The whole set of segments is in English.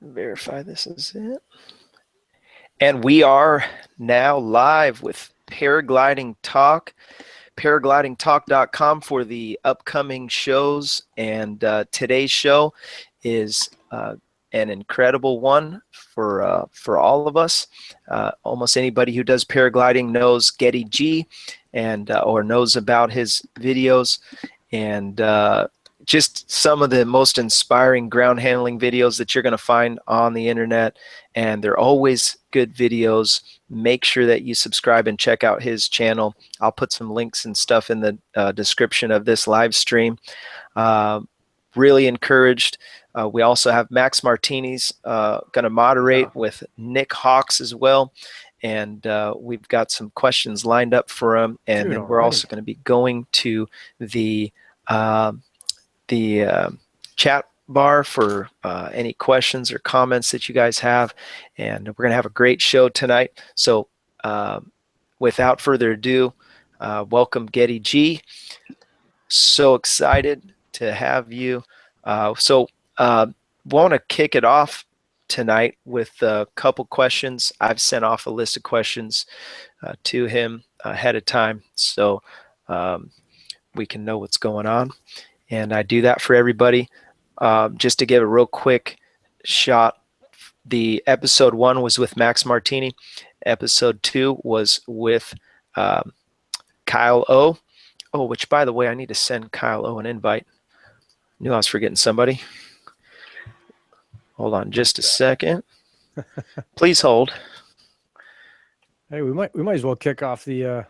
Verify this is it. And we are now live with Paragliding Talk, paraglidingtalk.com for the upcoming shows. And today's show is an incredible one for all of us. Almost anybody who does paragliding knows Geti G and or knows about his videos. And just some of the most inspiring ground handling videos that you're going to find on the internet, and they're always good videos. Make sure that you subscribe and check out his channel. I'll put some links and stuff in the description of this live stream. Really encouraged. We also have Max Martini's going to moderate with Nick Hawks as well. And we've got some questions lined up for him. And then we're also going to be going to the chat bar for any questions or comments that you guys have. And we're going to have a great show tonight. So without further ado, welcome Geti G. So excited to have you. Want to kick it off tonight with a couple questions. I've sent off a list of questions to him ahead of time, so we can know what's going on. And I do that for everybody. Just to give a real quick shot, the episode 1 was with Max Martini. Episode 2 was with Kyle O. Oh, which, by the way, I need to send Kyle O an invite. Knew I was forgetting somebody. Hold on just a second. Please hold. Hey, we might as well kick off the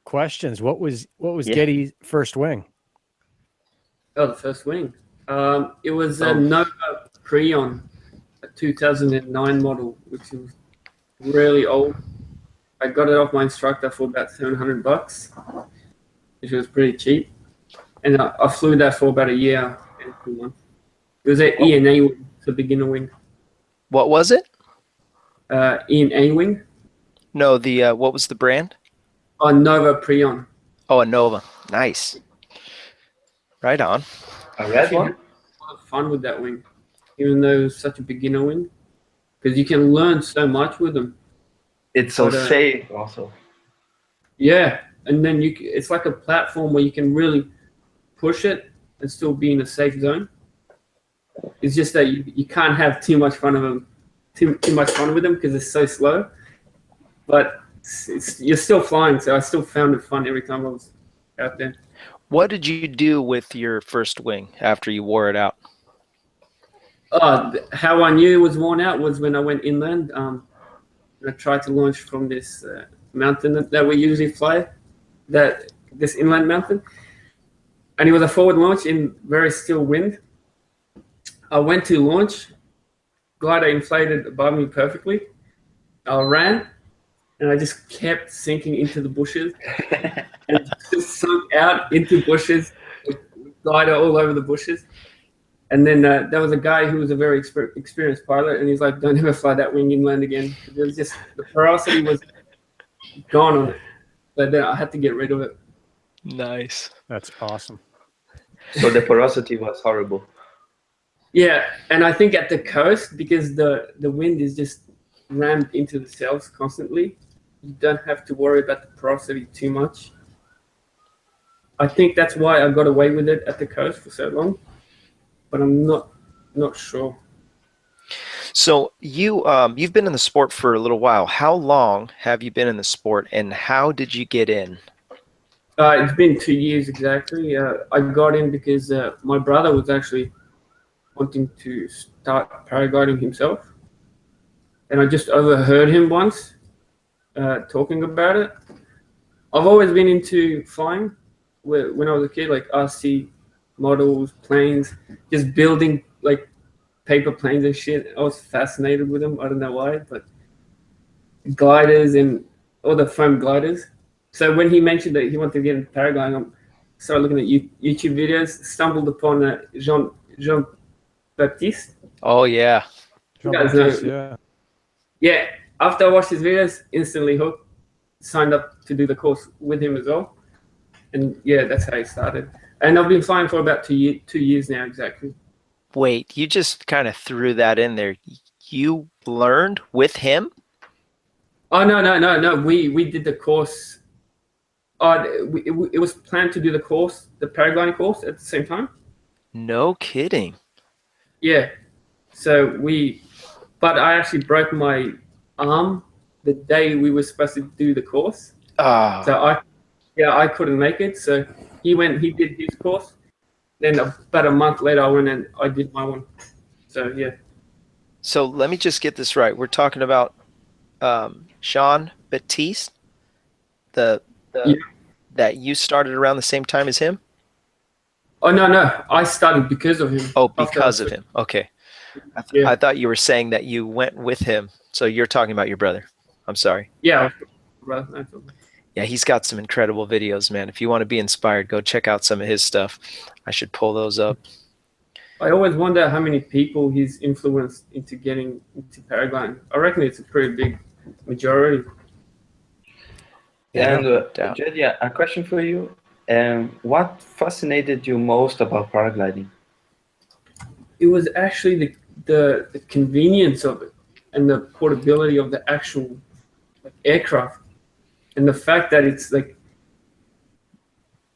questions. What was Geddy's first wing? Oh, the first wing. It was a Nova Prion, a 2009 model, which was really old. I got it off my instructor for about $700, which was pretty cheap. And I flew that for about a year and 2 months. It was an E&A wing, the beginner wing. What was it? E&A wing. No, the what was the brand? Oh, Nova Prion. Oh, a Nova. Nice. Right on. A red one? A lot of fun with that wing, even though it's such a beginner wing, because you can learn so much with them. It's so safe also. Yeah, and then it's like a platform where you can really push it and still be in a safe zone. It's just that you can't have too much fun of them, too much fun with them because it's so slow. But you're still flying, so I still found it fun every time I was out there. What did you do with your first wing after you wore it out? How I knew it was worn out was when I went inland. I tried to launch from this mountain that we usually fly, this inland mountain. And it was a forward launch in very still wind. I went to launch, glider inflated above me perfectly. I ran, and I just kept sinking into the bushes and just sunk out into bushes with glider all over the bushes. And then there was a guy who was a very experienced pilot, and he's like, "Don't ever fly that wing inland again." It was just, the porosity was gone on it. But then I had to get rid of it. Nice. That's awesome. So the porosity was horrible. Yeah, and I think at the coast, because the wind is just rammed into the sails constantly, you don't have to worry about the porosity too much. I think that's why I got away with it at the coast for so long, but I'm not sure. So you've been in the sport for a little while. How long have you been in the sport, and how did you get in? It's been 2 years exactly. I got in because my brother was actually wanting to start paragliding himself, and I just overheard him once talking about it. I've always been into flying. When I was a kid, like RC models, planes, just building like paper planes and shit. I was fascinated with them. I don't know why, but gliders and all the foam gliders. So when he mentioned that he wanted to get into paragliding, I started looking at YouTube videos, stumbled upon Jean-Baptiste. Oh, yeah. Yeah. After I watched his videos, instantly hooked, signed up to do the course with him as well. And yeah, that's how it started. And I've been flying for about 2 years now, exactly. Wait, you just kind of threw that in there. You learned with him? Oh no. We did the course. It was planned to do the course, the paragliding course, at the same time. No kidding. Yeah. So but I actually broke my arm the day we were supposed to do the course. Ah, So I couldn't make it. So he did his course. Then about a month later, I went and I did my one. So yeah. so let me just get this right. We're talking about Sean Batiste, the Yeah. that you started around the same time as him? Oh no, I started because of him. Oh, After- because of him. Okay. Yeah. I thought you were saying that you went with him. So you're talking about your brother. I'm sorry. Yeah. Right, no problem. Yeah, he's got some incredible videos, man. If you want to be inspired, go check out some of his stuff. I should pull those up. I always wonder how many people he's influenced into getting into paragliding. I reckon it's a pretty big majority. Yeah, And no doubt. Geddy, a question for you. What fascinated you most about paragliding? It was actually the convenience of it and the portability of the actual aircraft, and the fact that it's like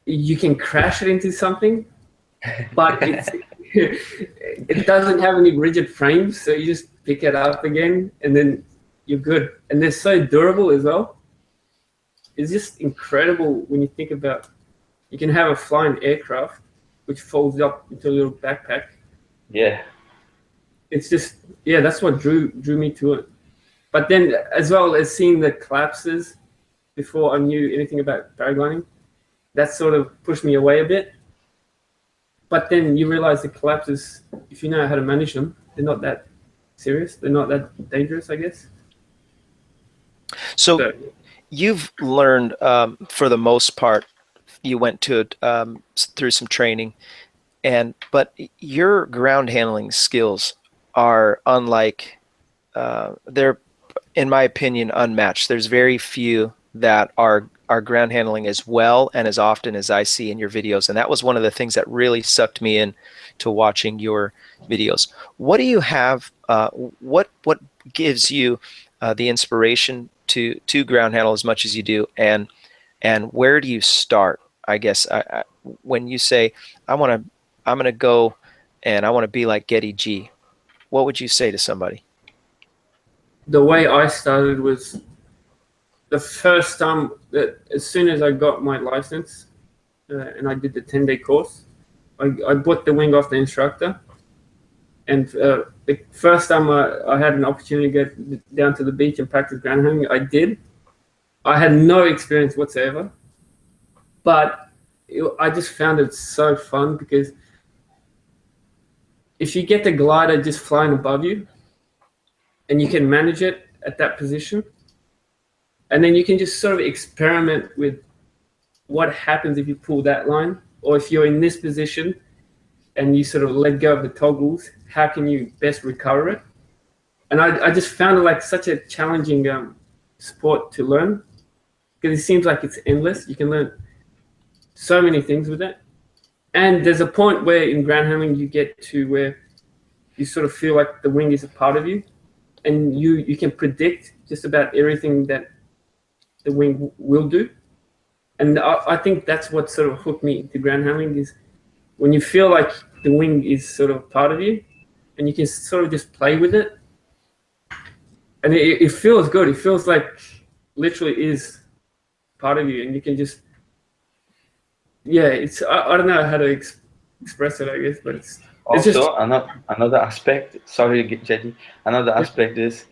you can crash it into something, but it doesn't have any rigid frames, so you just pick it up again and then you're good. And they're so durable as well. It's just incredible when you think about you can have a flying aircraft which folds up into a little backpack. Yeah. It's just, yeah, that's what drew me to it. But then as well as seeing the collapses before I knew anything about paragliding, that sort of pushed me away a bit. But then you realize the collapses, if you know how to manage them, they're not that serious. They're not that dangerous, I guess. So you've learned, for the most part, you went to through some training, but your ground handling skills are unlike, they're, in my opinion, unmatched. There's very few that are ground handling as well and as often as I see in your videos, and that was one of the things that really sucked me in to watching your videos. What do you have? What gives you the inspiration to ground handle as much as you do, and where do you start? I guess when you say I'm gonna go and I want to be like Geti G, what would you say to somebody? The way I started was the first time that as soon as I got my license and I did the 10-day course, I bought the wing off the instructor. And the first time I had an opportunity to get down to the beach and practice ground handling, I did. I had no experience whatsoever, but I just found it so fun because if you get the glider just flying above you and you can manage it at that position, and then you can just sort of experiment with what happens if you pull that line, or if you're in this position and you sort of let go of the toggles, how can you best recover it? And I just found it like such a challenging sport to learn, because it seems like it's endless. You can learn so many things with it. And there's a point where in ground handling you get to where you sort of feel like the wing is a part of you, and you can predict just about everything that the wing will do. And I think that's what sort of hooked me into ground handling, is when you feel like the wing is sort of part of you and you can sort of just play with it. And it feels good. It feels like literally is part of you, and you can just, yeah, it's, I don't know how to express it, I guess, but it's Also, just another aspect, sorry, Geddy, another aspect is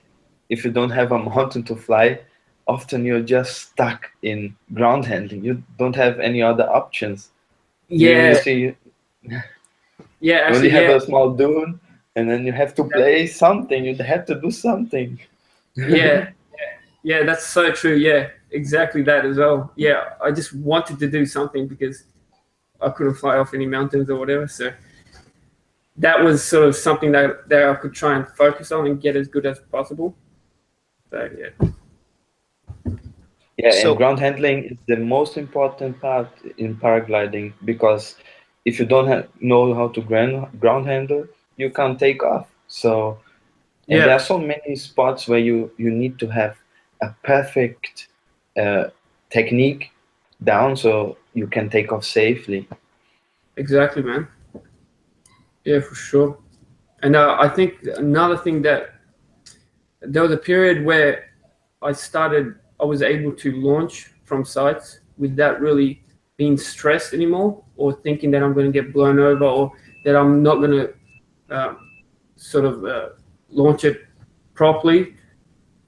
if you don't have a mountain to fly, often you're just stuck in ground handling. You don't have any other options. yeah, You see, yeah, you only actually, have yeah, a small dune, and then you have to play something. You have to do something. yeah, that's so true. Yeah, exactly that as well. Yeah, I just wanted to do something because I couldn't fly off any mountains or whatever. So that was sort of something that I could try and focus on and get as good as possible. So yeah. Yeah, So- and ground handling is the most important part in paragliding, because if you don't know how to ground handle, you can't take off. So, and Yeah. there are so many spots where you need to have a perfect technique down so you can take off safely. Exactly, man. Yeah, for sure. And I think another thing that there was a period where I was able to launch from sites without really being stressed anymore or thinking that I'm going to get blown over or that I'm not going to sort of launch it properly.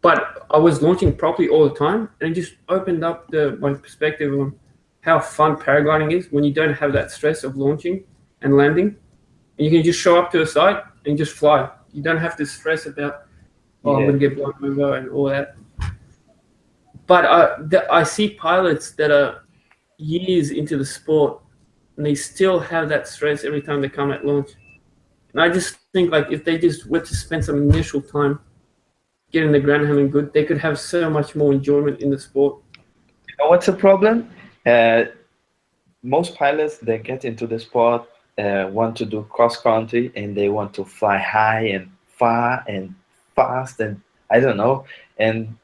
But I was launching properly all the time, and it just opened up my perspective on how fun paragliding is when you don't have that stress of launching and landing. And you can just show up to a site and just fly. You don't have to stress about, oh, I'm Yeah. going to get blown over and all that. But I see pilots that are years into the sport and they still have that stress every time they come at launch. And I just think like if they just were to spend some initial time getting the ground handling good, they could have so much more enjoyment in the sport. You know what's the problem? Most pilots that get into the sport want to do cross country and they want to fly high and far and fast and I don't know, and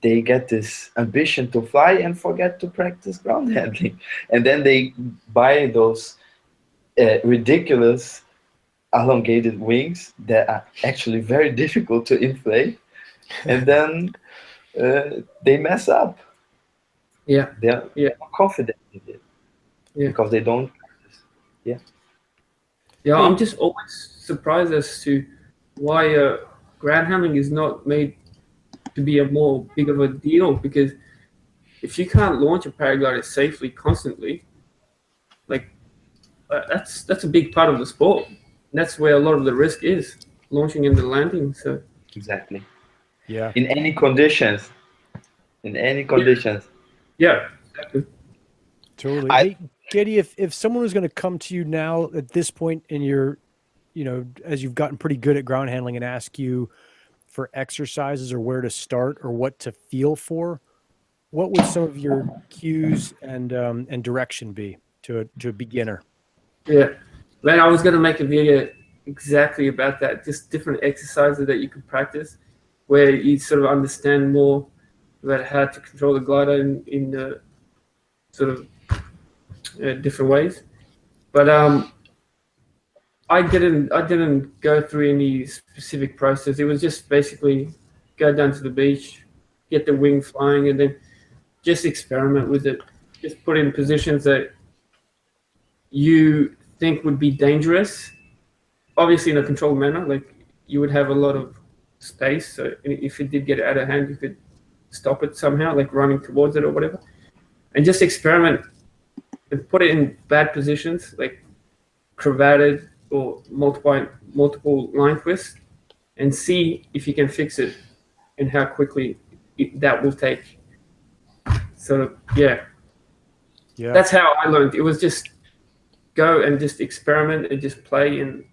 they get this ambition to fly and forget to practice ground handling, and then they buy those ridiculous elongated wings that are actually very difficult to inflate, and then they mess up. Yeah. They're not confident in it because they don't practice. Yeah, I'm just always surprised as to why ground handling is not made to be a more big of a deal, because if you can't launch a paraglider safely constantly, like that's a big part of the sport. And that's where a lot of the risk is, launching and the landing. So Exactly. Yeah. In any conditions. In any conditions. yeah, exactly. Totally. Hey, Geddy, if someone was going to come to you now at this point in your, as you've gotten pretty good at ground handling and ask you for exercises or where to start or what to feel for, what would some of your cues and direction be to a beginner? Yeah, man, I was gonna make a video exactly about that. Just different exercises that you could practice, where you sort of understand more about how to control the glider in sort of different ways. But I didn't go through any specific process. It was just basically go down to the beach, get the wing flying, and then just experiment with it. Just put in positions that you think would be dangerous, obviously in a controlled manner. Like you would have a lot of space, so if it did get out of hand, you could stop it somehow, like running towards it or whatever, and just experiment and put it in bad positions, like cravated or multiple line twists, and see if you can fix it and how quickly that will take. So yeah, that's how I learned. It was just go and just experiment and just play, and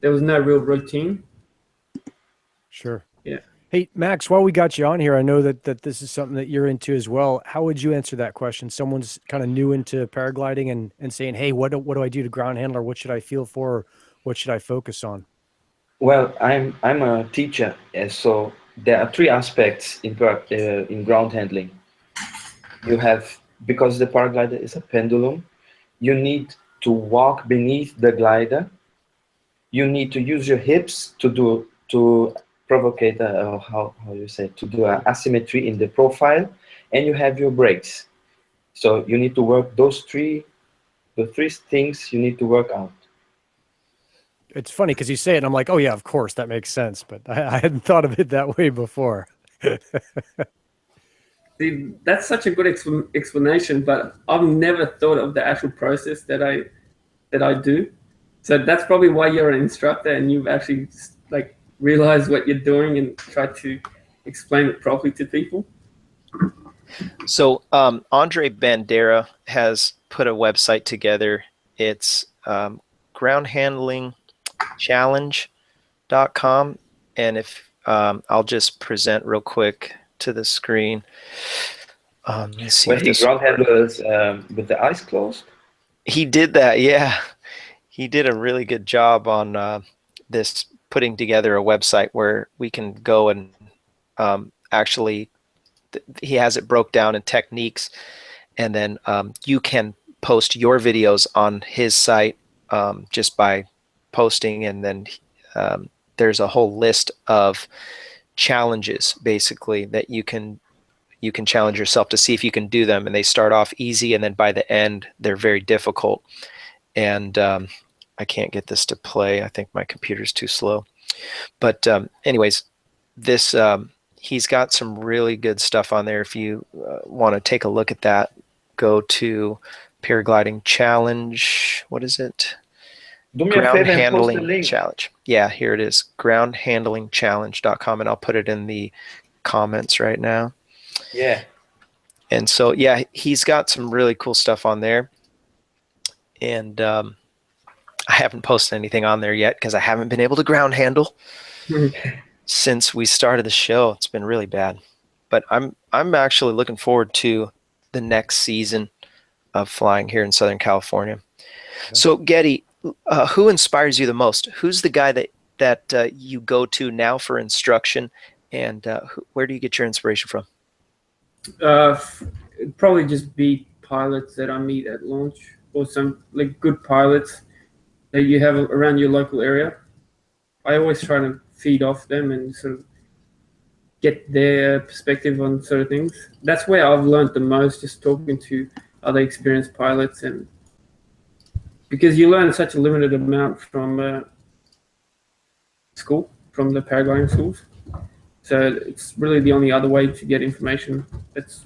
there was no real routine. Sure. Yeah. Hey, Max, while we got you on here, I know that this is something that you're into as well. How would you answer that question? Someone's kind of new into paragliding and saying, hey, what do I do to ground handle, or what should I feel for, or what should I focus on? Well, I'm a teacher, so there are three aspects in ground handling. You have, because the paraglider is a pendulum, you need to walk beneath the glider. You need to use your hips to provocate how you say, to do an asymmetry in the profile, and you have your brakes. So you need to work the three things you need to work out. It's funny because you say it and I'm like, oh yeah, of course, that makes sense. But I hadn't thought of it that way before. See, that's such a good explanation, but I've never thought of the actual process that I do. So that's probably why you're an instructor and you've actually like realized what you're doing and tried to explain it properly to people. So Andre Bandera has put a website together. It's groundhandlingchallenge.com, and if I'll just present real quick to the screen. Let's see. When he ground handles with the eyes closed. He did that, yeah. He did a really good job on this putting together a website where we can go and actually, he has it broke down in techniques, and then you can post your videos on his site just by posting, and then there's a whole list of challenges basically that you can challenge yourself to see if you can do them, and they start off easy, and then by the end they're very difficult. And I can't get this to play. I think my computer's too slow. But anyways, this he's got some really good stuff on there. If you want to take a look at that, go to Paragliding Challenge. What is it? Do me a Ground favor and post the Handling link. Challenge. Yeah, here it is. Groundhandlingchallenge.com, and I'll put it in the comments right now. Yeah. And so, yeah, he's got some really cool stuff on there. And I haven't posted anything on there yet because I haven't been able to ground handle since we started the show. It's been really bad. But I'm actually looking forward to the next season of flying here in Southern California. Okay. So, Geddy, who inspires you the most? Who's the guy that you go to now for instruction, and where do you get your inspiration from? It'd probably just be pilots that I meet at launch, or some like good pilots that you have around your local area. I always try to feed off them and sort of get their perspective on sort of things. That's where I've learned the most, just talking to other experienced pilots, and because you learn such a limited amount from school, from the paragliding schools. So it's really the only other way to get information that's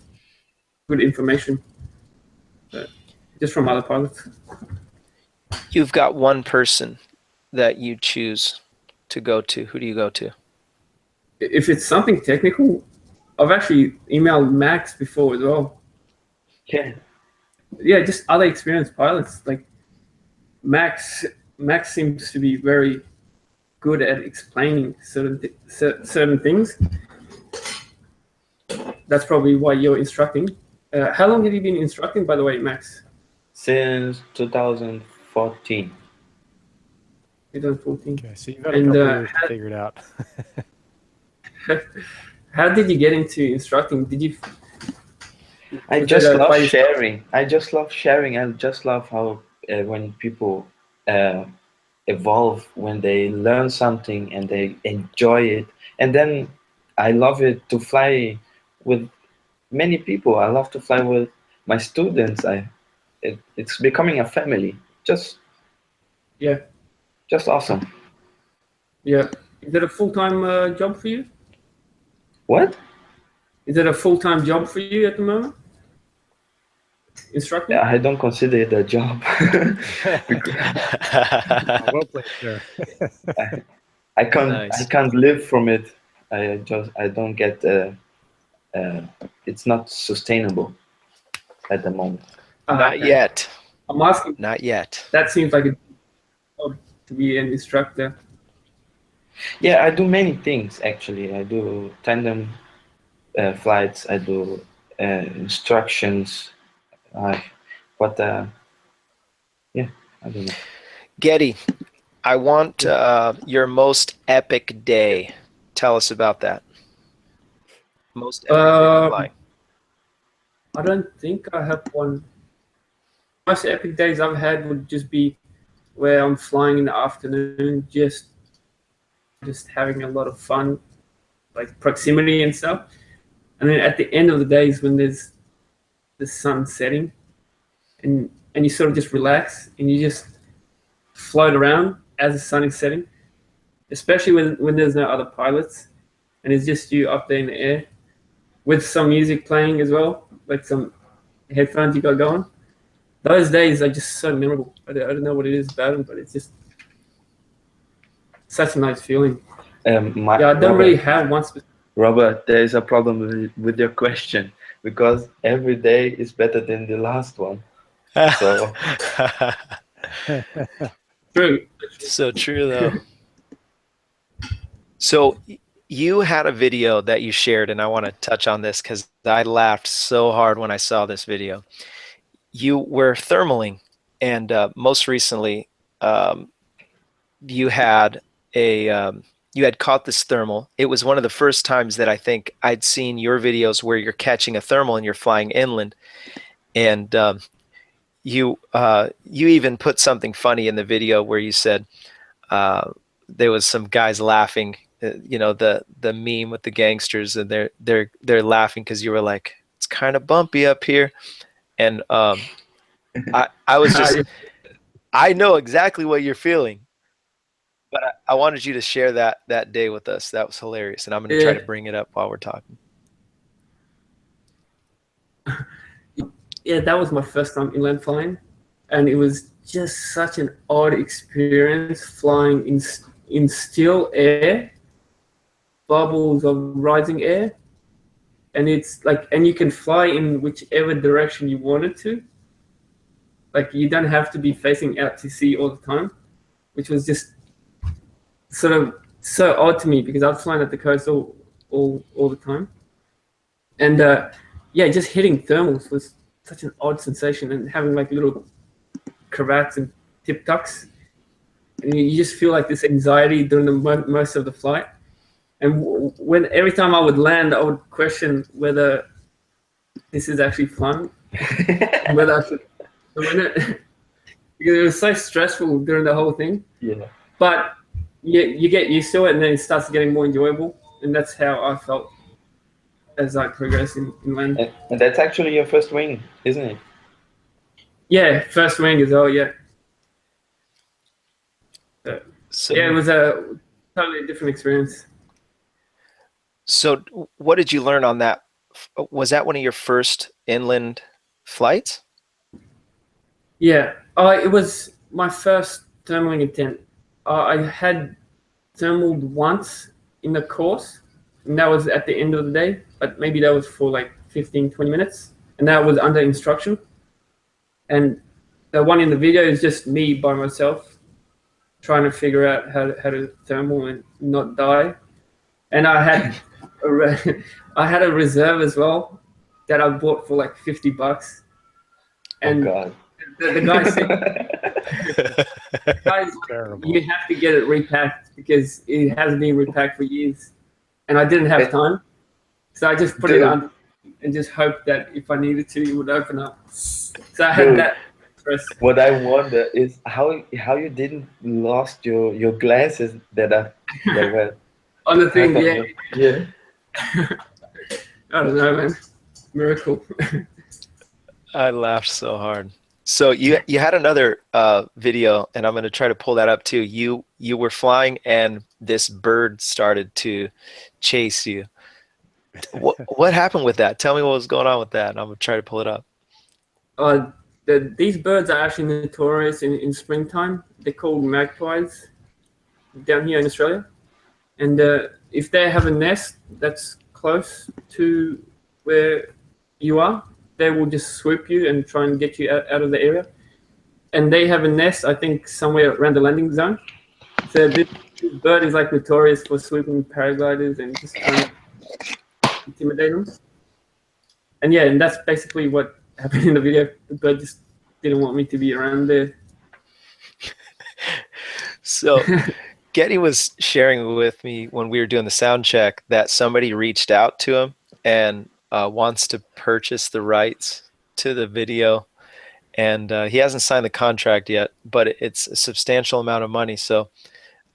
good information, just from other pilots. You've got one person that you choose to go to. Who do you go to? If it's something technical, I've actually emailed Max before as well. Yeah. Yeah, just other experienced pilots. Like Max seems to be very good at explaining certain things. That's probably why you're instructing. How long have you been instructing, by the way, Max? Since 2014. 2014. Okay, so you've got a couple years to figure it out. How did you get into instructing? Did you? I just love sharing. I just love sharing. I just love how when people evolve, when they learn something and they enjoy it. And then I love it to fly with many people. I love to fly with my students. It's becoming a family. Just awesome. Yeah. Is it a full-time job for you? What? Is it a full-time job for you at the moment? Instructing? I don't consider it a job. Well played, sir. I can't. Nice. I can't live from it. I don't get. It's not sustainable at the moment. Not yet. I'm asking. Not yet. That seems like a job to be an instructor. Yeah, I do many things actually. I do tandem flights. I do instructions. But yeah, I don't know. Geddy, I want your most epic day. Tell us about that. Most epic day flying. I don't think I have one. Most epic days I've had would just be where I'm flying in the afternoon, just having a lot of fun, like proximity and stuff. And then at the end of the days when there's the sun setting, and you sort of just relax and you just float around as the sun is setting, especially when there's no other pilots and it's just you up there in the air with some music playing as well, like some headphones you got going. Those days are just so memorable. I don't know what it is about them, but it's just such a nice feeling. I don't really have one specific. Robert, there is a problem with your question, because every day is better than the last one. So True. So true, though. So you had a video that you shared, and I want to touch on this because I laughed so hard when I saw this video. You were thermaling, and most recently you had you had caught this thermal. It was one of the first times that I think I'd seen your videos where you're catching a thermal and you're flying inland. And you even put something funny in the video where you said there was some guys laughing, the meme with the gangsters, and they're laughing because you were like, it's kind of bumpy up here. And I was just, I know exactly what you're feeling, but I wanted you to share that day with us. That was hilarious, and I'm going to try to bring it up while we're talking. Yeah, that was my first time inland flying, and it was just such an odd experience flying in still air, bubbles of rising air, and it's like, and you can fly in whichever direction you wanted to. Like, you don't have to be facing out to sea all the time, which was just sort of so odd to me because I've flown at the coast all the time, and yeah, just hitting thermals was such an odd sensation, and having like little cravats and tip tucks, and you just feel like this anxiety during the most of the flight. And when every time I would land, I would question whether this is actually fun, whether I should win it, because it was so stressful during the whole thing. Yeah. But you get used to it, and then it starts getting more enjoyable, and that's how I felt as I progress in land. And that's actually your first wing, isn't it? Yeah, first wing as well, yeah. So, yeah, it was a totally different experience. So what did you learn on that? Was that one of your first inland flights? Yeah, it was my first thermaling intent. I had thermaled once in the course, and that was at the end of the day, but maybe that was for like 15, 20 minutes, and that was under instruction. And the one in the video is just me by myself trying to figure out how to thermal and not die. And I had I had a reserve as well that I bought for like $50. And oh God. The guy said, guys, you have to get it repacked because it hasn't been repacked for years. And I didn't have time. So I just put it on and just hoped that if I needed to, it would open up. So I had that stress. What I wonder is how you didn't lost your glasses that were on the thing, yeah. Yeah. I don't know, man. Miracle. I laughed so hard. So you had another video, and I'm going to try to pull that up too. You were flying, and this bird started to chase you. What happened with that? Tell me what was going on with that, and I'm going to try to pull it up. These birds are actually notorious in springtime. They're called magpies down here in Australia. And if they have a nest that's close to where you are, they will just swoop you and try and get you out of the area. And they have a nest, I think, somewhere around the landing zone. So this bird is like notorious for swooping paragliders and just trying to intimidate them. And yeah, and that's basically what happened in the video. The bird just didn't want me to be around there. So Geddy was sharing with me when we were doing the sound check that somebody reached out to him and wants to purchase the rights to the video, and he hasn't signed the contract yet, but it's a substantial amount of money. So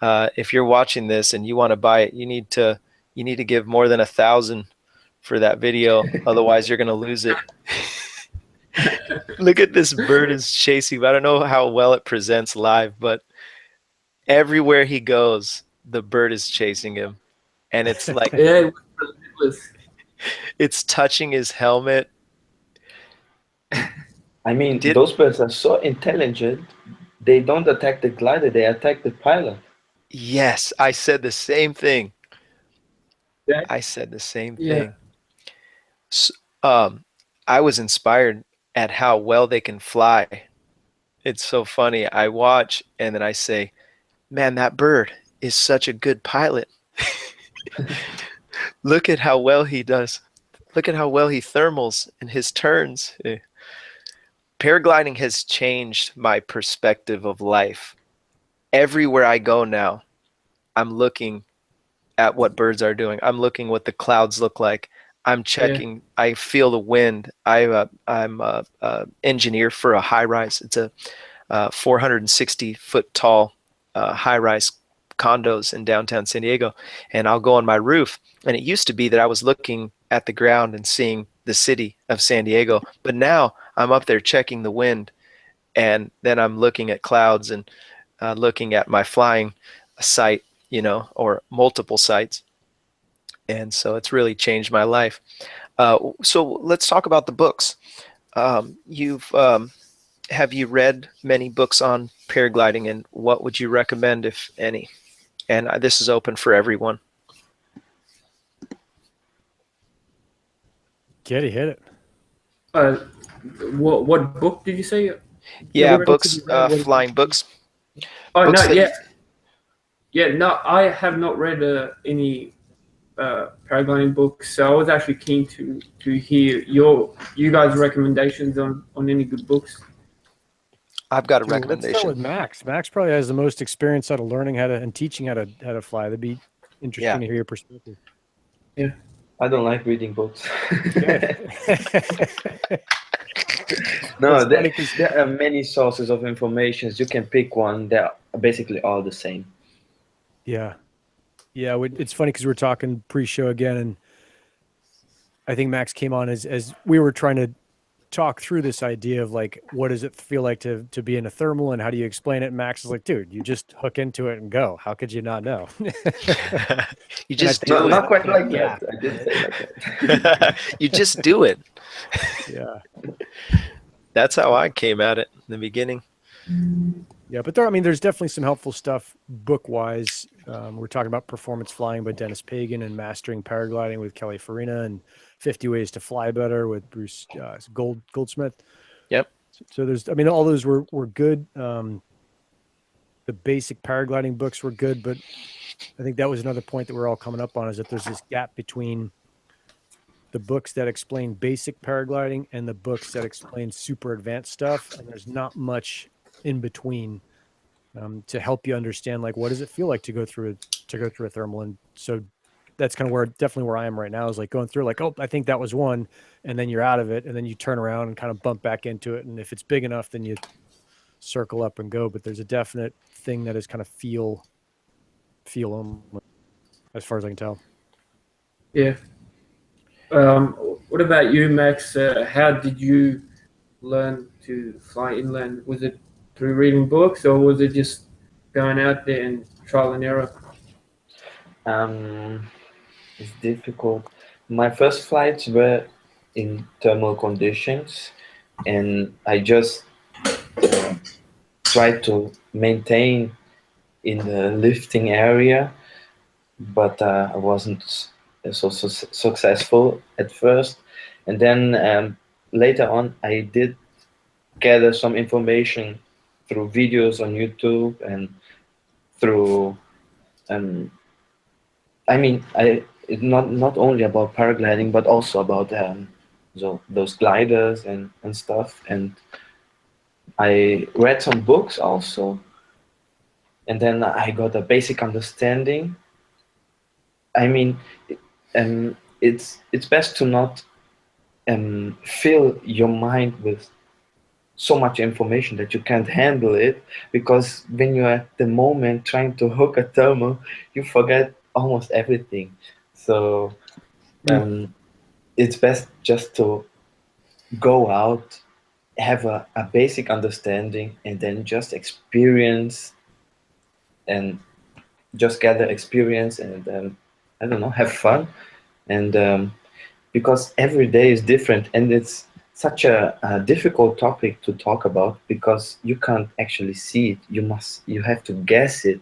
if you're watching this and you want to buy it, you need to give more than $1,000 for that video, otherwise you're going to lose it. Look at this bird is chasing. I don't know how well it presents live, but everywhere he goes, the bird is chasing him, and it's like yeah, it's touching his helmet. I mean, those birds are so intelligent. They don't attack the glider; they attack the pilot. Yes, I said the same thing. Yeah. I said the same thing. So, I was inspired at how well they can fly. It's so funny. I watch and then I say, man, that bird is such a good pilot. Look at how well he does. Look at how well he thermals in his turns. Paragliding has changed my perspective of life. Everywhere I go now, I'm looking at what birds are doing. I'm looking what the clouds look like. I'm checking. I feel the wind. I'm a engineer for a high rise. It's a 460 foot tall high rise condos in downtown San Diego, and I'll go on my roof. And it used to be that I was looking at the ground and seeing the city of San Diego, but now I'm up there checking the wind, and then I'm looking at clouds and looking at my flying site, or multiple sites. And so it's really changed my life. So let's talk about the books. You've have you read many books on paragliding, and what would you recommend, if any? And this is open for everyone. Geddy, hit it. What book did you say? Yeah, what books, did you read? flying books. Oh Books no, that yeah, yeah. No, I have not read any paragliding books, so I was actually keen to hear you guys' recommendations on any good books. I've got a Let's start recommendation. with Max. Max probably has the most experience out of learning how to and teaching how to fly. That'd be interesting to hear your perspective. Yeah. I don't like reading books. No, there are many sources of information. You can pick one. They're basically all the same. Yeah. It's funny because we're talking pre-show again, and I think Max came on as we were trying to talk through this idea of like, what does it feel like to be in a thermal, and how do you explain it? And Max is like, dude, you just hook into it and go. How could you not know? You just do it. Not quite like Yeah. that. I didn't say like that. You just do it. Yeah. That's how I came at it in the beginning. Yeah, but there's definitely some helpful stuff book-wise. We're talking about Performance Flying by Dennis Pagan, and Mastering Paragliding with Kelly Farina, and 50 Ways to Fly Better with Bruce Goldsmith. Yep. So there's, all those were good. The basic paragliding books were good, but I think that was another point that we're all coming up on, is that there's this gap between the books that explain basic paragliding and the books that explain super advanced stuff, and there's not much in between to help you understand, like, what does it feel like to go through a thermal. And so that's kind of definitely where I am right now, is like going through like, oh, I think that was one, and then you're out of it, and then you turn around and kind of bump back into it, and if it's big enough, then you circle up and go. But there's a definite thing that is kind of feel only, as far as I can tell. Yeah. What about you, Max? How did you learn to fly inland? Was it through reading books, or was it just going out there and trial and error? It's difficult. My first flights were in thermal conditions, and I just tried to maintain in the lifting area, but I wasn't so successful at first. And then later on, I did gather some information through videos on YouTube and through not only about paragliding, but also about those gliders and stuff. And I read some books also, and then I got a basic understanding. It's best to not fill your mind with so much information that you can't handle it, because when you're at the moment trying to hook a thermal, you forget almost everything. So it's best just to go out, have a basic understanding, and then just experience and just gather experience, and I don't know, have fun. And because every day is different, and it's such a difficult topic to talk about, because you can't actually see it. You have to guess it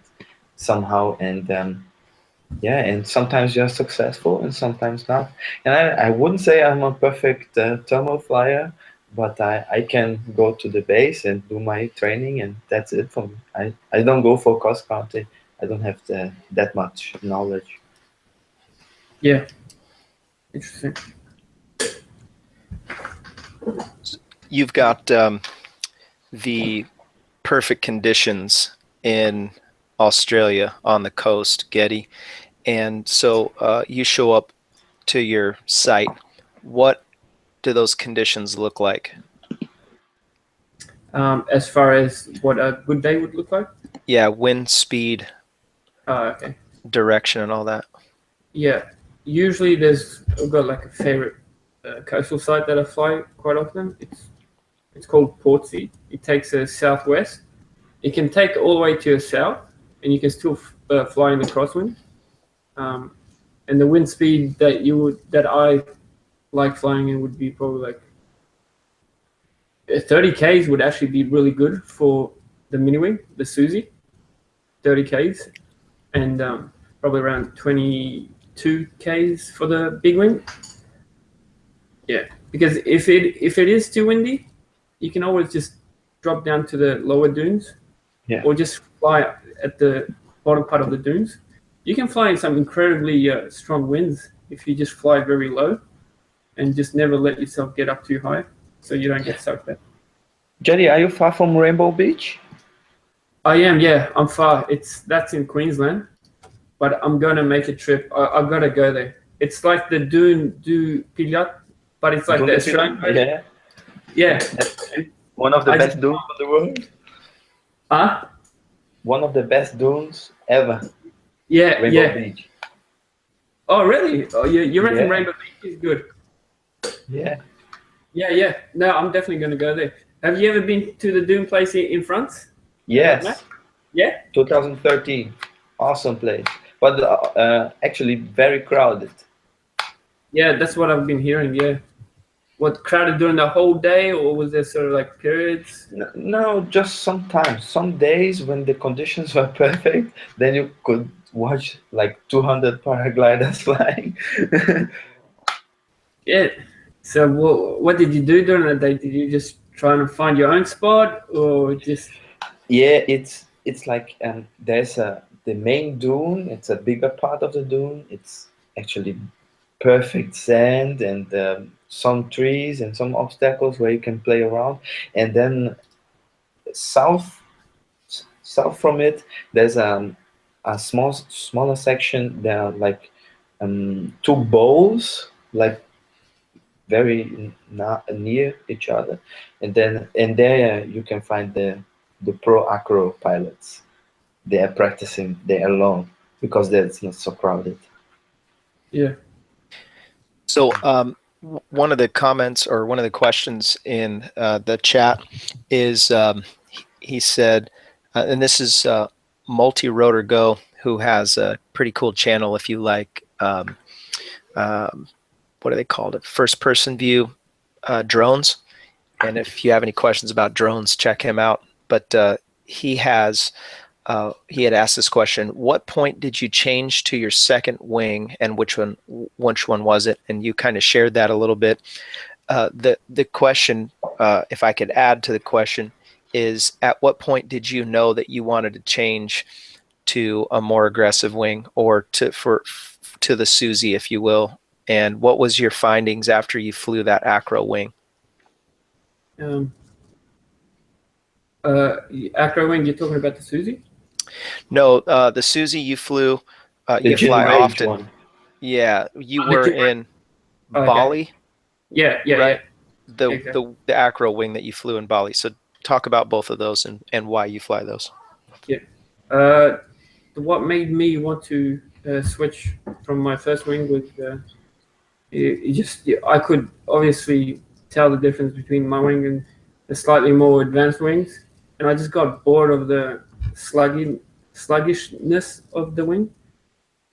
somehow, and and sometimes you're successful and sometimes not. And I wouldn't say I'm a perfect thermal flyer, but I can go to the base and do my training, and that's it for me. I don't go for cross country. I don't have that much knowledge. Yeah. Interesting. You've got the perfect conditions in Australia on the coast, Geddy. And so you show up to your site. What do those conditions look like? As far as what a good day would look like? Yeah, wind speed, Okay. direction, and all that. Yeah. Usually I've got like a favorite coastal site that I fly quite often. It's called Portsea. It takes a southwest. It can take all the way to the south, and you can still fly in the crosswind. And the wind speed that I like flying in would be probably like 30 Ks would actually be really good for the mini wing, the Susie, 30 Ks, and probably around 22 Ks for the big wing. Yeah, because if it is too windy, you can always just drop down to the lower dunes, or just fly at the bottom part of the dunes. You can fly in some incredibly strong winds if you just fly very low and just never let yourself get up too high so you don't get sucked out. Geddy, are you far from Rainbow Beach? I am, yeah. I'm far. That's in Queensland, but I'm going to make a trip. I've got to go there. It's like the Dune du Pilat, but it's like the Australian version. Yeah. One of the best dunes in the world. Huh? One of the best dunes ever. Yeah, Rainbow Beach. Oh, really? Oh, you reckon Rainbow Beach is good? Yeah. Yeah. No, I'm definitely going to go there. Have you ever been to the Dune place in France? Yes. Yeah? 2013. Awesome place. But actually very crowded. Yeah, that's what I've been hearing, yeah. What, crowded during the whole day, or was there sort of like periods? No, just sometimes. Some days when the conditions were perfect, then you could watch like 200 paragliders flying. Yeah. So what did you do during the day? Did you just try and find your own spot, or just... Yeah, it's like there's the main dune. It's a bigger part of the dune. It's actually perfect sand and some trees and some obstacles where you can play around. And then south from it, there's a smaller section. There are like two bowls, like very near each other, and there you can find the pro Acro pilots. They are practicing there alone because it's not so crowded. Yeah. So one of the comments or one of the questions in the chat is he said, and this is Multi-Rotor Go, who has a pretty cool channel if you like, what are they called? First person view drones. And if you have any questions about drones, check him out. But he had asked this question: what point did you change to your second wing, and which one was it? And you kind of shared that a little bit. The question, if I could add to the question, is at what point did you know that you wanted to change to a more aggressive wing, or to the Susie, if you will? And what was your findings after you flew that Acro wing? Acro wing, you're talking about the Susie? No, the Susie you flew, you fly often. One. Yeah, you were in Bali. Yeah, right? Yeah. The Acro wing that you flew in Bali. So talk about both of those and why you fly those. Yeah. What made me want to switch from my first wing was I could obviously tell the difference between my wing and the slightly more advanced wings, and I just got bored of the sluggishness of the wing.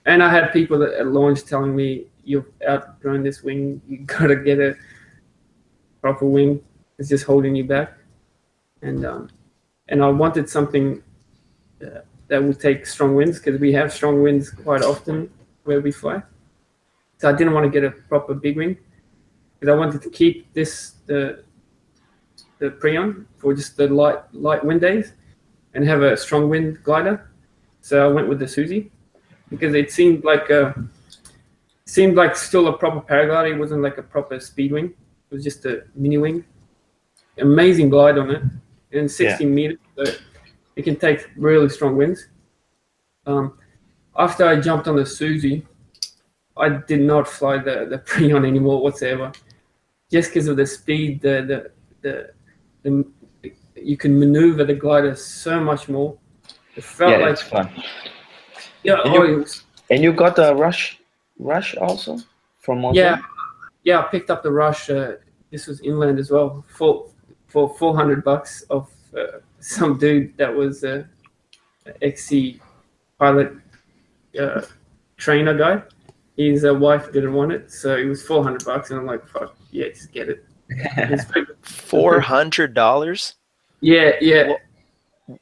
And I had people at launch telling me, "You've outgrown this wing. You gotta get a proper wing. It's just holding you back." And I wanted something that would take strong winds, because we have strong winds quite often where we fly. So I didn't want to get a proper big wing, because I wanted to keep the Prion for just the light wind days and have a strong wind glider. So I went with the Susie, because it seemed like still a proper paraglider. It wasn't like a proper speed wing. It was just a mini wing. Amazing glide on it, and 60 meters. So it can take really strong winds. After I jumped on the Susie, I did not fly the Prion anymore whatsoever, just because of the speed. The you can maneuver the glider so much more. It felt Yeah, like it's fun. yeah. And Oh, you got a rush also from yeah, Montreal? yeah. I picked up the Rush. This was inland as well for $400 of some dude that was a XC pilot trainer guy. His wife didn't want it, so it was $400, and I'm like, fuck, yeah, just get it. It's pretty good. $400? Yeah, yeah, What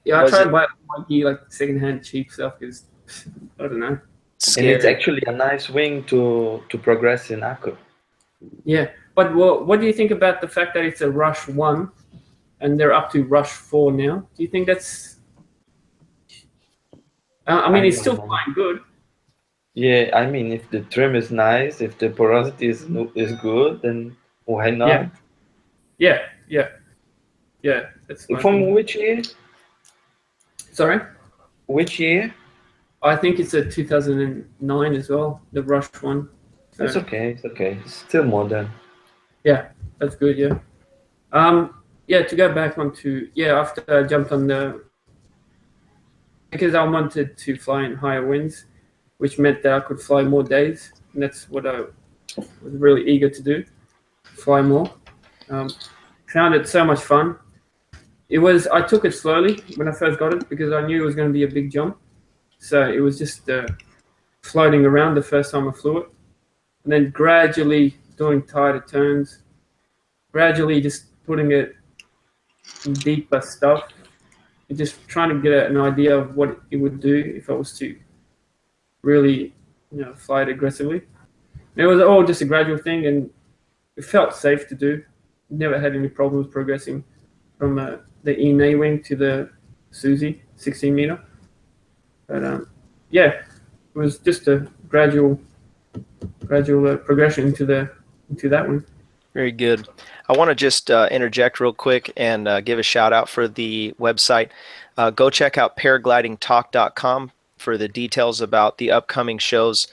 yeah. I was try it? to buy my gear like secondhand cheap stuff because I don't know. And it's Scary. actually a nice wing to progress in Acro. Yeah, but what do you think about the fact that it's a Rush 1 and they're up to Rush 4 now? Do you think that's? I mean, I it's still don't know. flying good. Yeah, I mean, if the trim is nice, if the porosity is good, then why Yeah, not? yeah, yeah, yeah. That's my From opinion. which year? Sorry, Which year? I think it's a 2009 as well, the Rush 1. It's So okay. It's okay. It's still modern. yeah, that's good. Yeah. Yeah. To go back onto after I jumped on because I wanted to fly in higher winds, which meant that I could fly more days, and that's what I was really eager to do, fly more. Found it so much fun. I took it slowly when I first got it because I knew it was going to be a big jump. So it was just floating around the first time I flew it, and then gradually doing tighter turns, gradually just putting it in deeper stuff, and just trying to get an idea of what it would do if I was to really, fly it aggressively. And it was all just a gradual thing, and it felt safe to do. Never had any problems progressing from the ENA wing to the Susie 16 meter. But yeah, it was just a gradual progression into that one. Very good. I want to just interject real quick and give a shout out for the website. Go check out paraglidingtalk.com for the details about the upcoming shows.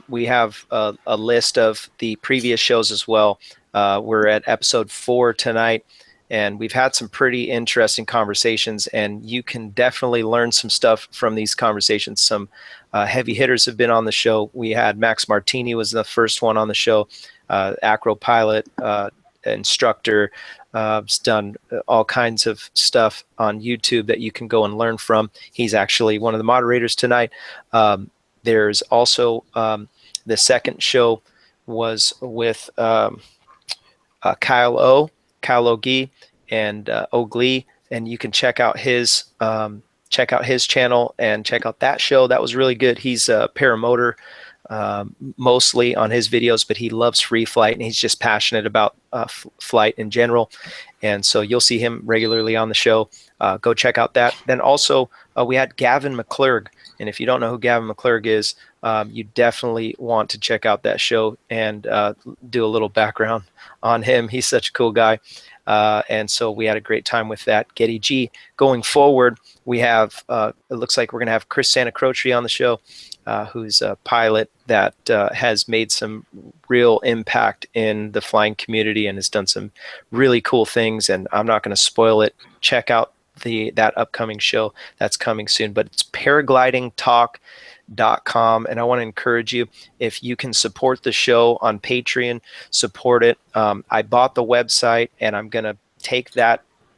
We have a list of the previous shows as well. We're at episode 4 tonight, and we've had some pretty interesting conversations, and you can definitely learn some stuff from these conversations. Some heavy hitters have been on the show. We had Max Martini was the first one on the show. Acro pilot, instructor, has done all kinds of stuff on YouTube that you can go and learn from. He's actually one of the moderators tonight. There's also the second show was with Kyle Ogi and Oglee, and you can check out his channel and check out that show. That was really good. He's a paramotor mostly on his videos, but he loves free flight and he's just passionate about flight in general. And so you'll see him regularly on the show. Go check out that. Then also we had Gavin McClurg. And if you don't know who Gavin McClurg is, you definitely want to check out that show and do a little background on him. He's such a cool guy. And so we had a great time with that. Geti G. Going forward, we have, it looks like we're going to have Chris Santa Croce on the show, who's a pilot that has made some real impact in the flying community and has done some really cool things. And I'm not going to spoil it. Check out that upcoming show that's coming soon. But it's paraglidingtalk.com, and I want to encourage you, if you can support the show on Patreon, support it. I bought the website, and I'm going to take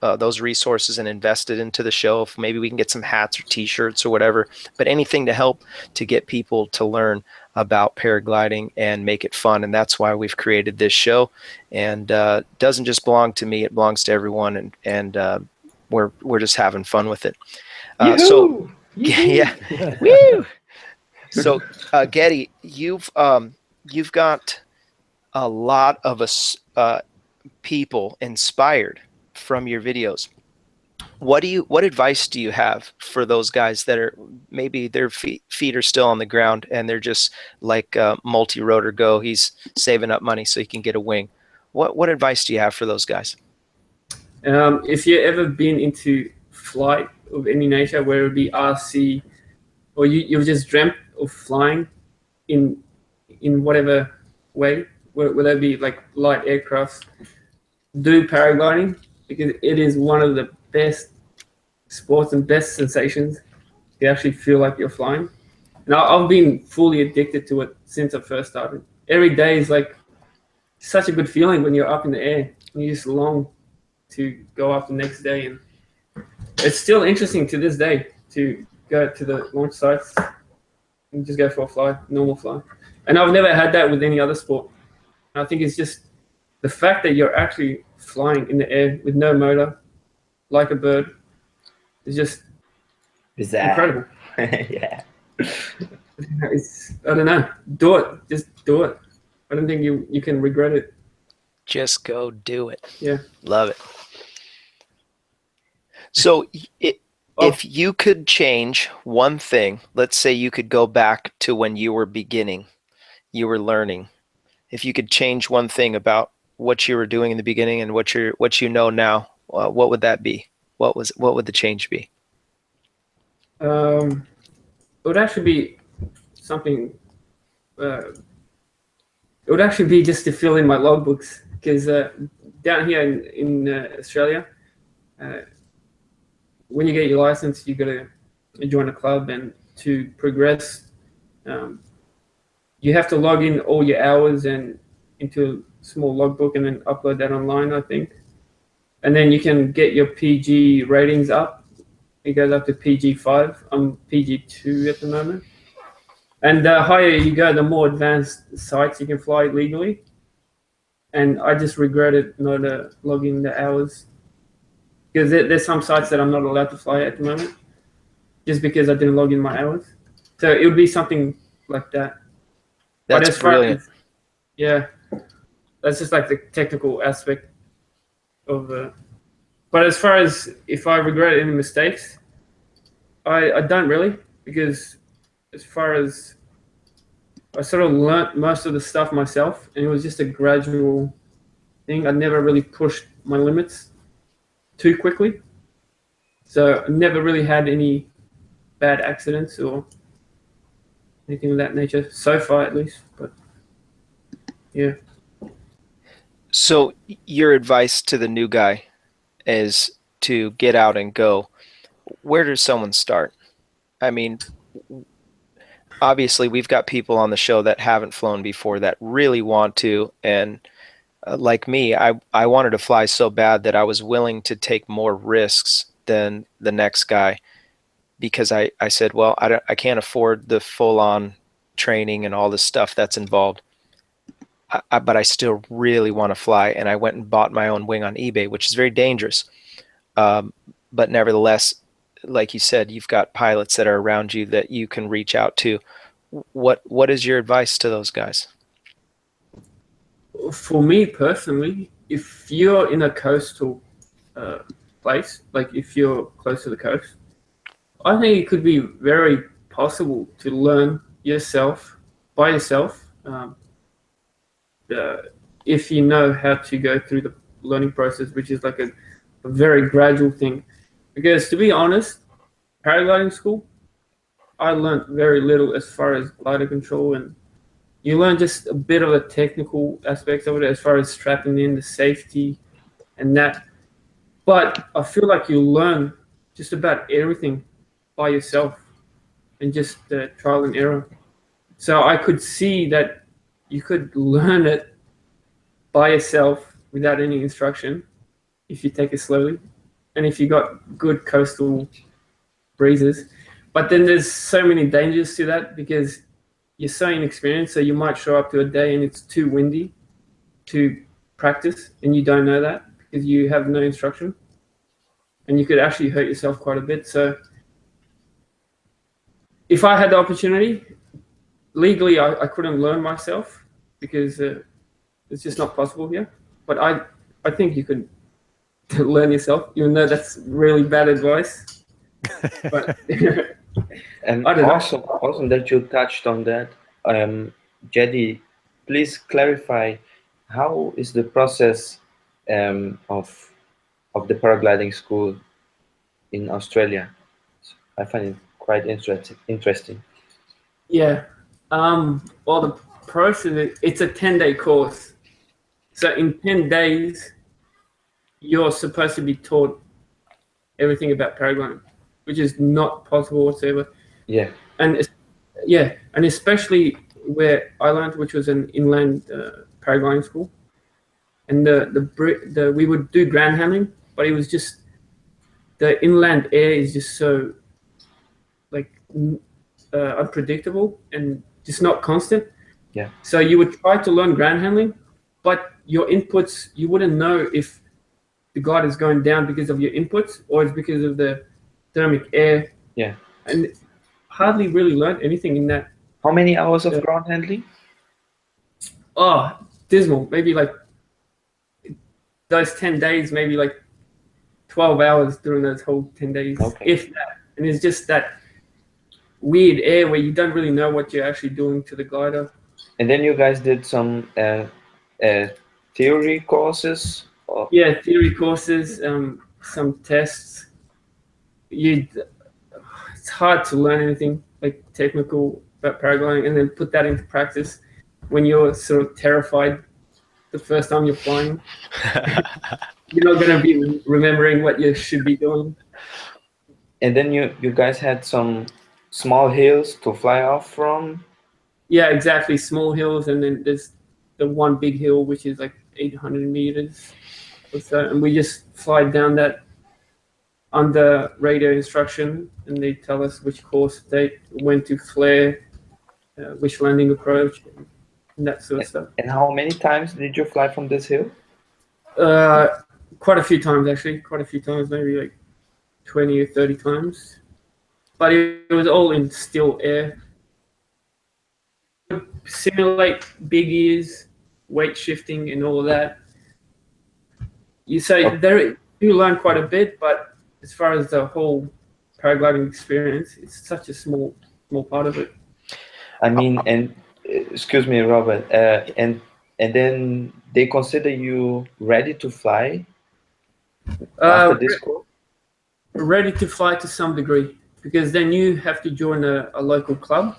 those resources and invest it into the show. If maybe we can get some hats or t-shirts or whatever, but anything to help to get people to learn about paragliding and make it fun. And that's why we've created this show. And it doesn't just belong to me, it belongs to everyone. And we're just having fun with it. So yeah, woo. So Geddy, you've got a lot of us people inspired from your videos. What advice do you have for those guys that are maybe their feet are still on the ground and they're just like multi-rotor go, he's saving up money so he can get a wing? What advice do you have for those guys? If you've ever been into flight of any nature, whether it be RC, or you've just dreamt of flying in whatever way, whether it be like light aircrafts, do paragliding, because it is one of the best sports and best sensations. You actually feel like you're flying. And I've been fully addicted to it since I first started. Every day is like such a good feeling when you're up in the air and you just long to go up the next day. And it's still interesting to this day to go to the launch sites and just go for a fly, normal fly. And I've never had that with any other sport. I think it's just the fact that you're actually flying in the air with no motor, like a bird, is just incredible. Yeah. I don't know. Do it. Just do it. I don't think you can regret it. Just go do it. Yeah. Love it. So if you could change one thing, let's say you could go back to when you were beginning, you were learning. If you could change one thing about what you were doing in the beginning and what you know now, what would that be? What would the change be? It would actually be something. It would actually be just to fill in my logbooks, because down here in Australia, when you get your license, you got to join a club, and to progress, you have to log in all your hours and into a small logbook and then upload that online, I think. And then you can get your PG ratings up. It goes up to PG5. I'm PG2 at the moment. And the higher you go, the more advanced sites you can fly legally. And I just regretted not logging the hours, because there's some sites that I'm not allowed to fly at the moment, just because I didn't log in my hours. So it would be something like that. That's brilliant. Yeah, that's just like the technical aspect of. But as far as if I regret any mistakes, I don't really, because as far as I sort of learnt most of the stuff myself, and it was just a gradual thing. I never really pushed my limits too quickly, so I never really had any bad accidents or anything of that nature so far, at least. But yeah. So your advice to the new guy is to get out and go. Where does someone start? I mean, obviously we've got people on the show that haven't flown before that really want to, and like me, I wanted to fly so bad that I was willing to take more risks than the next guy, because I said, well, I can't afford the full-on training and all the stuff that's involved. But I still really want to fly, and I went and bought my own wing on eBay, which is very dangerous. But nevertheless, like you said, you've got pilots that are around you that you can reach out to. What is your advice to those guys? For me personally, if you're in a coastal place, like if you're close to the coast, I think it could be very possible to learn by yourself. If you know how to go through the learning process, which is like a very gradual thing. Because to be honest, paragliding school, I learned very little as far as glider control, and you learn just a bit of the technical aspects of it as far as strapping in, the safety and that. But I feel like you learn just about everything by yourself and just trial and error. So I could see that you could learn it by yourself without any instruction if you take it slowly and if you got good coastal breezes. But then there's so many dangers to that, because you're so inexperienced, so you might show up to a day and it's too windy to practice, and you don't know that because you have no instruction, and you could actually hurt yourself quite a bit. So if I had the opportunity, legally I couldn't learn myself because it's just not possible here. But I think you could learn yourself, even though that's really bad advice. But And I don't know. awesome that you touched on that. Geddy, please clarify, how is the process of the paragliding school in Australia? I find it quite interesting. Yeah. Well, the process, it's a 10-day course. So in 10 days, you're supposed to be taught everything about paragliding, which is not possible whatsoever. Yeah. And and especially where I learned, which was an inland paragliding school, and we would do ground handling, but it was just the inland air is just so like unpredictable and just not constant. Yeah. So you would try to learn ground handling, but your inputs, you wouldn't know if the glide is going down because of your inputs or it's because of the thermic air. Yeah. And hardly really learned anything in that. How many hours of ground handling? Oh, dismal. Maybe like those 10 days, maybe like 12 hours during those whole 10 days, Okay. if that. And it's just that weird air where you don't really know what you're actually doing to the glider. And then you guys did some theory courses? Or? Yeah, theory courses, some tests. It's hard to learn anything like technical about paragliding and then put that into practice when you're sort of terrified the first time you're flying. You're not going to be remembering what you should be doing. And then you guys had some small hills to fly off from? Yeah, exactly. Small hills, and then there's the one big hill, which is like 800 meters or so. And we just fly down that under radio instruction, and they tell us which course date, when to flare, which landing approach, and that sort of stuff. And how many times did you fly from this hill? Quite a few times, actually. Quite a few times, maybe like 20 or 30 times. But it was all in still air. Simulate big ears, weight shifting, and all of that. You say there you learn quite a bit, but as far as the whole paragliding experience, it's such a small part of it. I mean, and excuse me, Robert, and then they consider you ready to fly after this course? Ready to fly to some degree, because then you have to join a local club,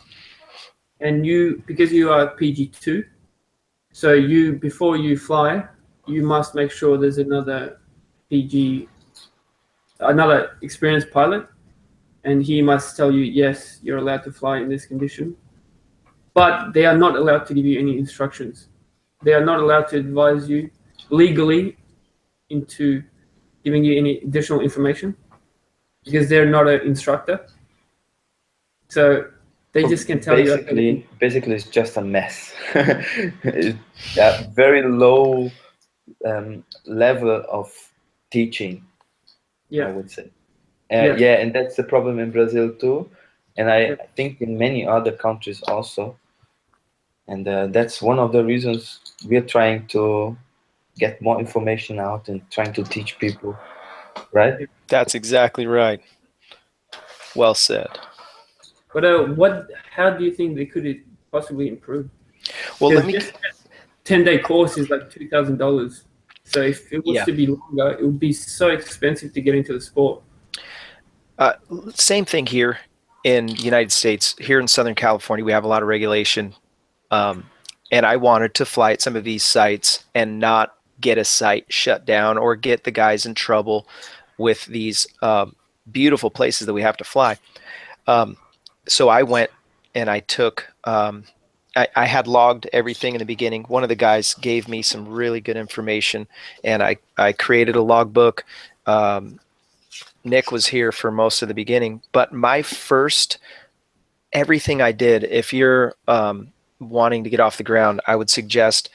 and because you are PG2, so before you fly, you must make sure there's another experienced pilot, and he must tell you, yes, you're allowed to fly in this condition. But they are not allowed to give you any instructions. They are not allowed to advise you legally into giving you any additional information because they're not an instructor. So they just can tell you. Basically, it's just a mess. Very low level of teaching, I would say. Yeah, and that's the problem in Brazil too. And I think in many other countries also. And that's one of the reasons we're trying to get more information out and trying to teach people, right? That's exactly right. Well said. But how do you think they could possibly improve? Well, let me. 10-day course is like $2,000. So if it was to be longer, it would be so expensive to get into the sport. Same thing here in the United States. Here in Southern California, we have a lot of regulation. And I wanted to fly at some of these sites and not get a site shut down or get the guys in trouble with these beautiful places that we have to fly. So I went and I took, I had logged everything in the beginning. One of the guys gave me some really good information, and I created a logbook. Nick was here for most of the beginning, but everything I did, if you're wanting to get off the ground, I would suggest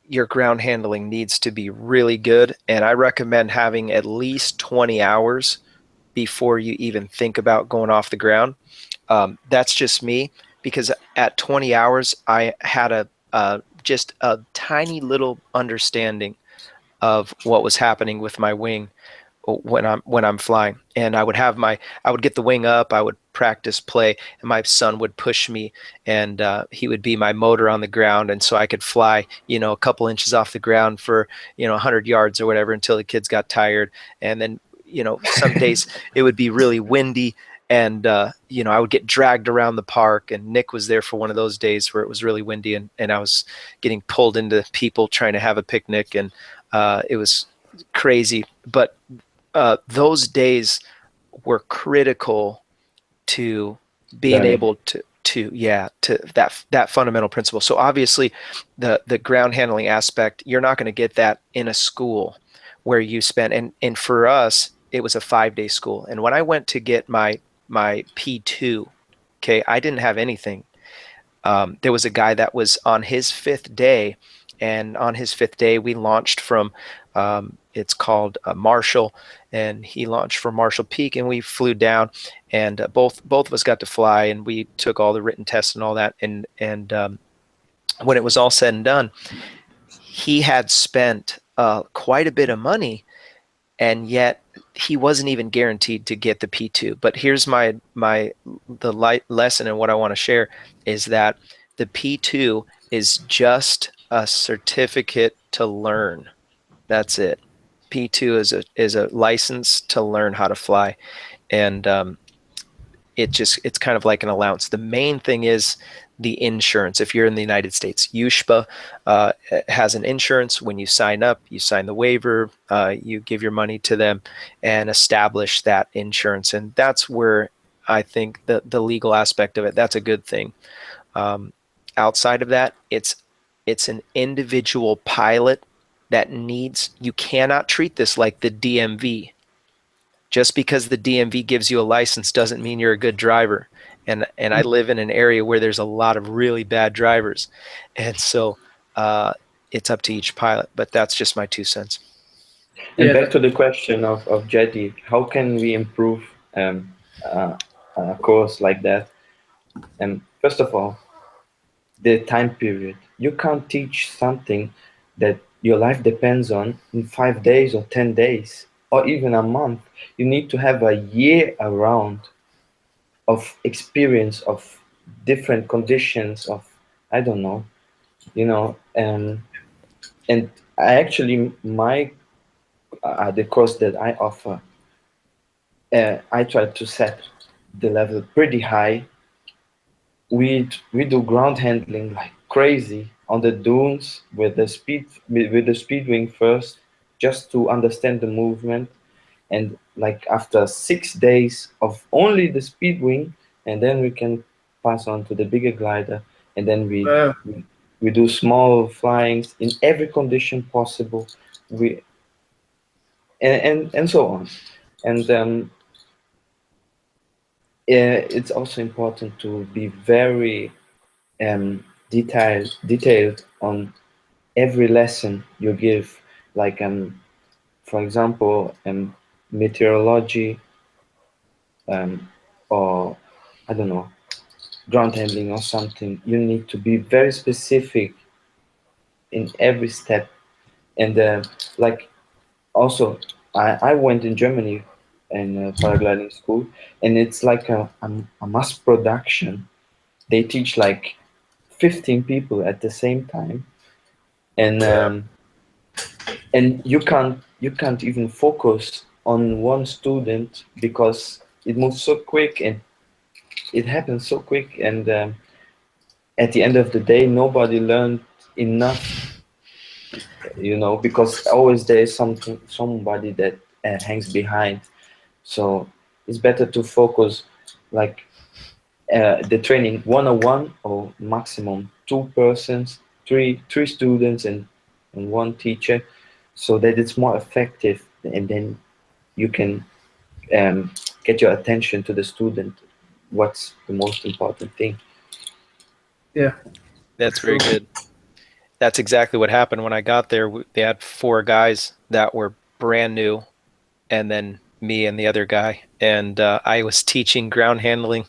your ground handling needs to be really good, and I recommend having at least 20 hours before you even think about going off the ground. That's just me, because at 20 hours I had just a tiny little understanding of what was happening with my wing when I'm flying. And I would get the wing up, I would practice play, and my son would push me, and he would be my motor on the ground, and so I could fly, a couple inches off the ground for 100 yards or whatever until the kids got tired. And then some days it would be really windy, And you know, I would get dragged around the park, and Nick was there for one of those days where it was really windy, and I was getting pulled into people trying to have a picnic, and it was crazy. But those days were critical to being able to that fundamental principle. So obviously the ground handling aspect, you're not going to get that in a school where you spend, and for us it was a 5-day school. And when I went to get my P2, okay, I didn't have anything. There was a guy that was on his 5th day, and on his 5th day we launched from it's called Marshall, and he launched from Marshall Peak, and we flew down, and both of us got to fly, and we took all the written tests and all that, and when it was all said and done, he had spent quite a bit of money, and yet he wasn't even guaranteed to get the P2. But here's the light lesson, and what I want to share is that the P2 is just a certificate to learn. That's it. P2 is a license to learn how to fly, and it's kind of like an allowance. The main thing is the insurance. If you're in the United States, USHPA has an insurance. When you sign up, you sign the waiver, you give your money to them and establish that insurance. And that's where I think the legal aspect of it, that's a good thing. Outside of that, it's an individual pilot that you cannot treat this like the DMV. Just because the DMV gives you a license doesn't mean you're a good driver. And I live in an area where there's a lot of really bad drivers. And so it's up to each pilot, but that's just my 2 cents. And back to the question of Geddy, how can we improve a course like that? And first of all, the time period. You can't teach something that your life depends on in 5 days or 10 days or even a month. You need to have a year around of experience of different conditions of, I don't know, you know, and I actually, the course that I offer, I try to set the level pretty high. We do ground handling like crazy on the dunes with the speed wing first, just to understand the movement, and like after 6 days of only the speed wing, and then we can pass on to the bigger glider, and then we do small flyings in every condition possible. And so on, and it's also important to be very detailed on every lesson you give, like for example meteorology, or I don't know, ground handling or something. You need to be very specific in every step. And like also I went in Germany in a paragliding school, and it's like a mass production. They teach like 15 people at the same time, and and you can't even focus on one student because it moves so quick and it happens so quick, and at the end of the day nobody learned enough, you know, because always there is somebody that hangs behind. So it's better to focus like the training 1-on-1 or maximum 2 persons, three students and one teacher, so that it's more effective, and then you can get your attention to the student. What's the most important thing? Yeah, That's very good. That's exactly what happened when I got there. They had 4 guys that were brand new, and then me and the other guy. And I was teaching ground handling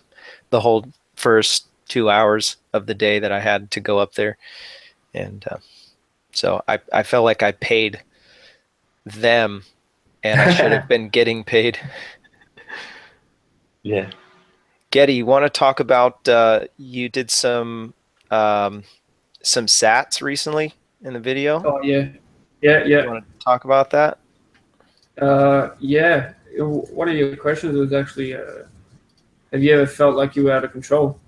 the whole first 2 hours of the day that I had to go up there. And so I felt like I paid them, and I should have been getting paid. Yeah. Geddy, you want to talk about you did some sats recently in the video? Oh yeah. You want to talk about that? Yeah. One of your questions was actually have you ever felt like you were out of control?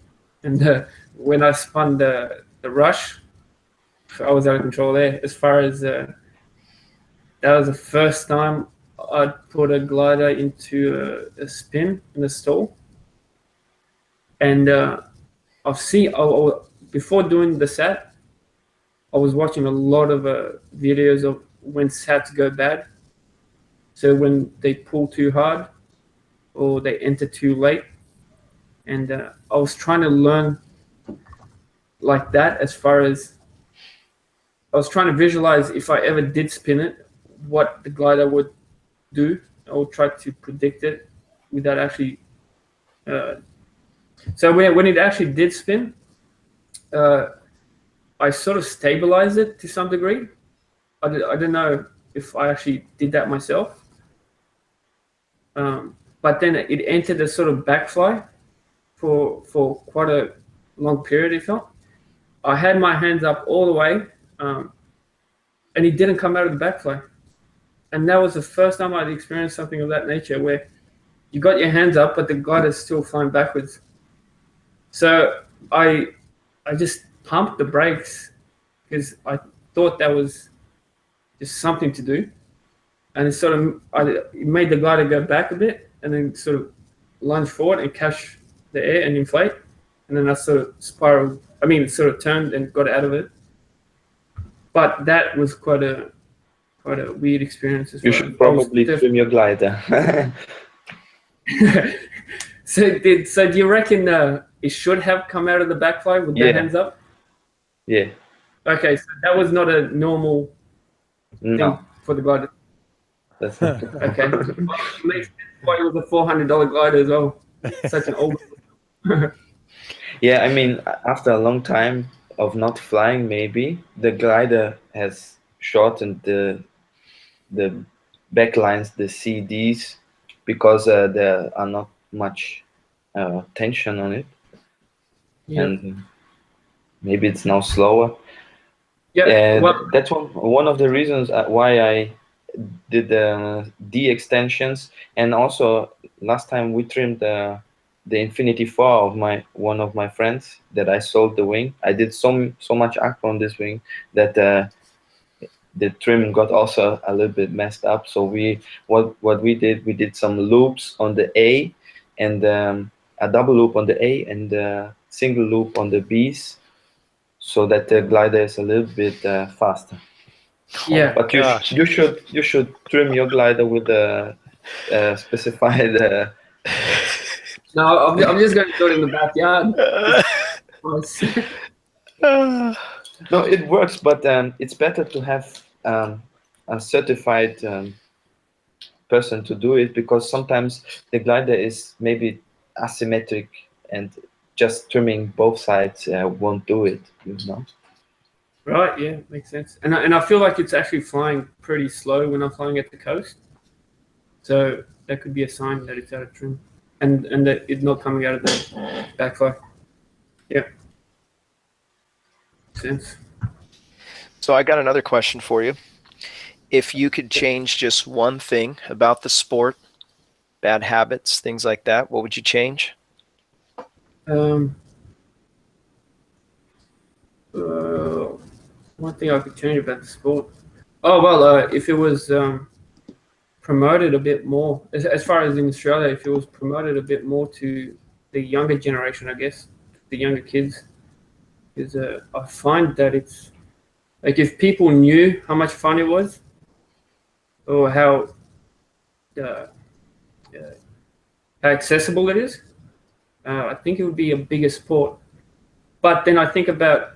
And when I spun the rush, I was out of control there. As far as that was the first time I'd put a glider into a spin in a stall. And I've seen, before doing the sat, I was watching a lot of videos of when sats go bad. So when they pull too hard or they enter too late. And I was trying to learn like that, as far as I was trying to visualize if I ever did spin it, what the glider would do. I would try to predict it without actually. So when it actually did spin, I sort of stabilized it to some degree. I don't know if I actually did that myself. But then it entered a sort of backfly for quite a long period, it felt. I had my hands up all the way, and it didn't come out of the backfly. And that was the first time I'd experienced something of that nature, where you got your hands up, but the glider's still flying backwards. So I just pumped the brakes because I thought that was just something to do. And it made the glider go back a bit and then sort of lunge forward and catch the air and inflate. And then I sort of sort of turned and got out of it. But that was quite a weird experience as well. You should probably trim your glider. So do you reckon it should have come out of the backfly with the hands up? Yeah. Okay, so that was not a normal thing for the glider. That's not okay. Well, it makes sense why it was a $400 glider as well. Such an old. Yeah, I mean, after a long time of not flying, maybe the glider has shortened the backlines, the CDs, because there are not much tension on it, and maybe it's now slower. Yeah, and that's one of the reasons why I did the D extensions, and also last time we trimmed the Infinity 4 of one of my friends that I sold the wing. I did so much Acro on this wing that the trim got also a little bit messed up. So what we did some loops on the A, and a double loop on the A and a single loop on the B's, so that the glider is a little bit faster. Yeah, but you should trim your glider with a specified. No, I'm just going to do it in the backyard. No, it works, but it's better to have a certified person to do it, because sometimes the glider is maybe asymmetric and just trimming both sides won't do it, you know. Right, yeah, makes sense. And I feel like it's actually flying pretty slow when I'm flying at the coast. So that could be a sign that it's out of trim. And that it's not coming out of the backfly. Yeah. Makes sense. So I got another question for you. If you could change just one thing about the sport, bad habits, things like that, what would you change? One thing I could change about the sport. Oh, well, if it was promoted a bit more, as far as in Australia, if it was promoted a bit more to the younger generation, I guess, the younger kids, because I find that it's like if people knew how much fun it was, or how accessible it is, I think it would be a bigger sport. But then I think about,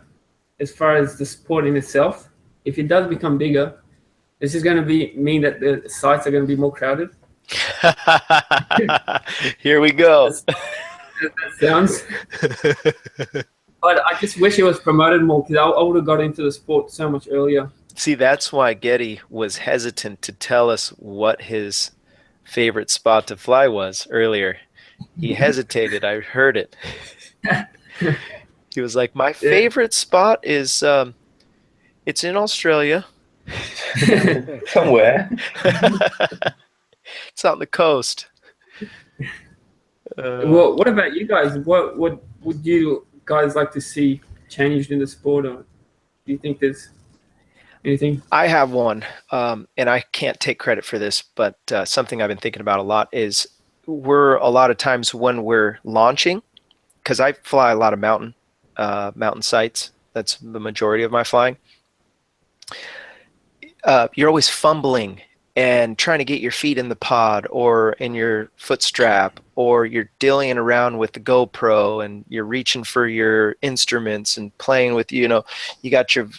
as far as the sport in itself, if it does become bigger, this is going to mean that the sites are going to be more crowded. Here we go. That sounds. But I just wish it was promoted more, because I would have got into the sport so much earlier. See, that's why Geddy was hesitant to tell us what his favorite spot to fly was earlier. He hesitated. I heard it. He was like, my favorite spot is, it's in Australia. Somewhere. It's on the coast. Well, what about you guys? What would you guys like to see changed in the sport, or do you think there's anything? I have one, and I can't take credit for this, but something I've been thinking about a lot is we're a lot of times when we're launching, because I fly a lot of mountain sites. That's the majority of my flying. You're always fumbling and trying to get your feet in the pod or in your foot strap, or you're dillying around with the GoPro and you're reaching for your instruments and playing with, you got your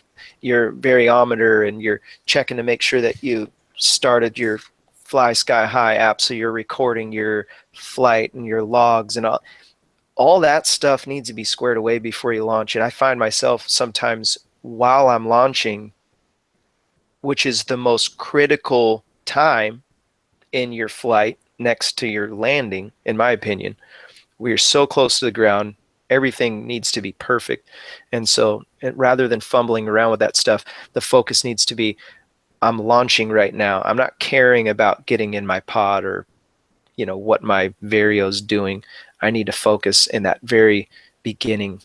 variometer and you're checking to make sure that you started your Fly Sky High app, so you're recording your flight and your logs and all that stuff needs to be squared away before you launch. And I find myself sometimes while I'm launching, which is the most critical time in your flight next to your landing, in my opinion. We're so close to the ground, everything needs to be perfect. And so rather than fumbling around with that stuff, the focus needs to be, I'm launching right now. I'm not caring about getting in my pod or what my vario's doing. I need to focus in that very beginning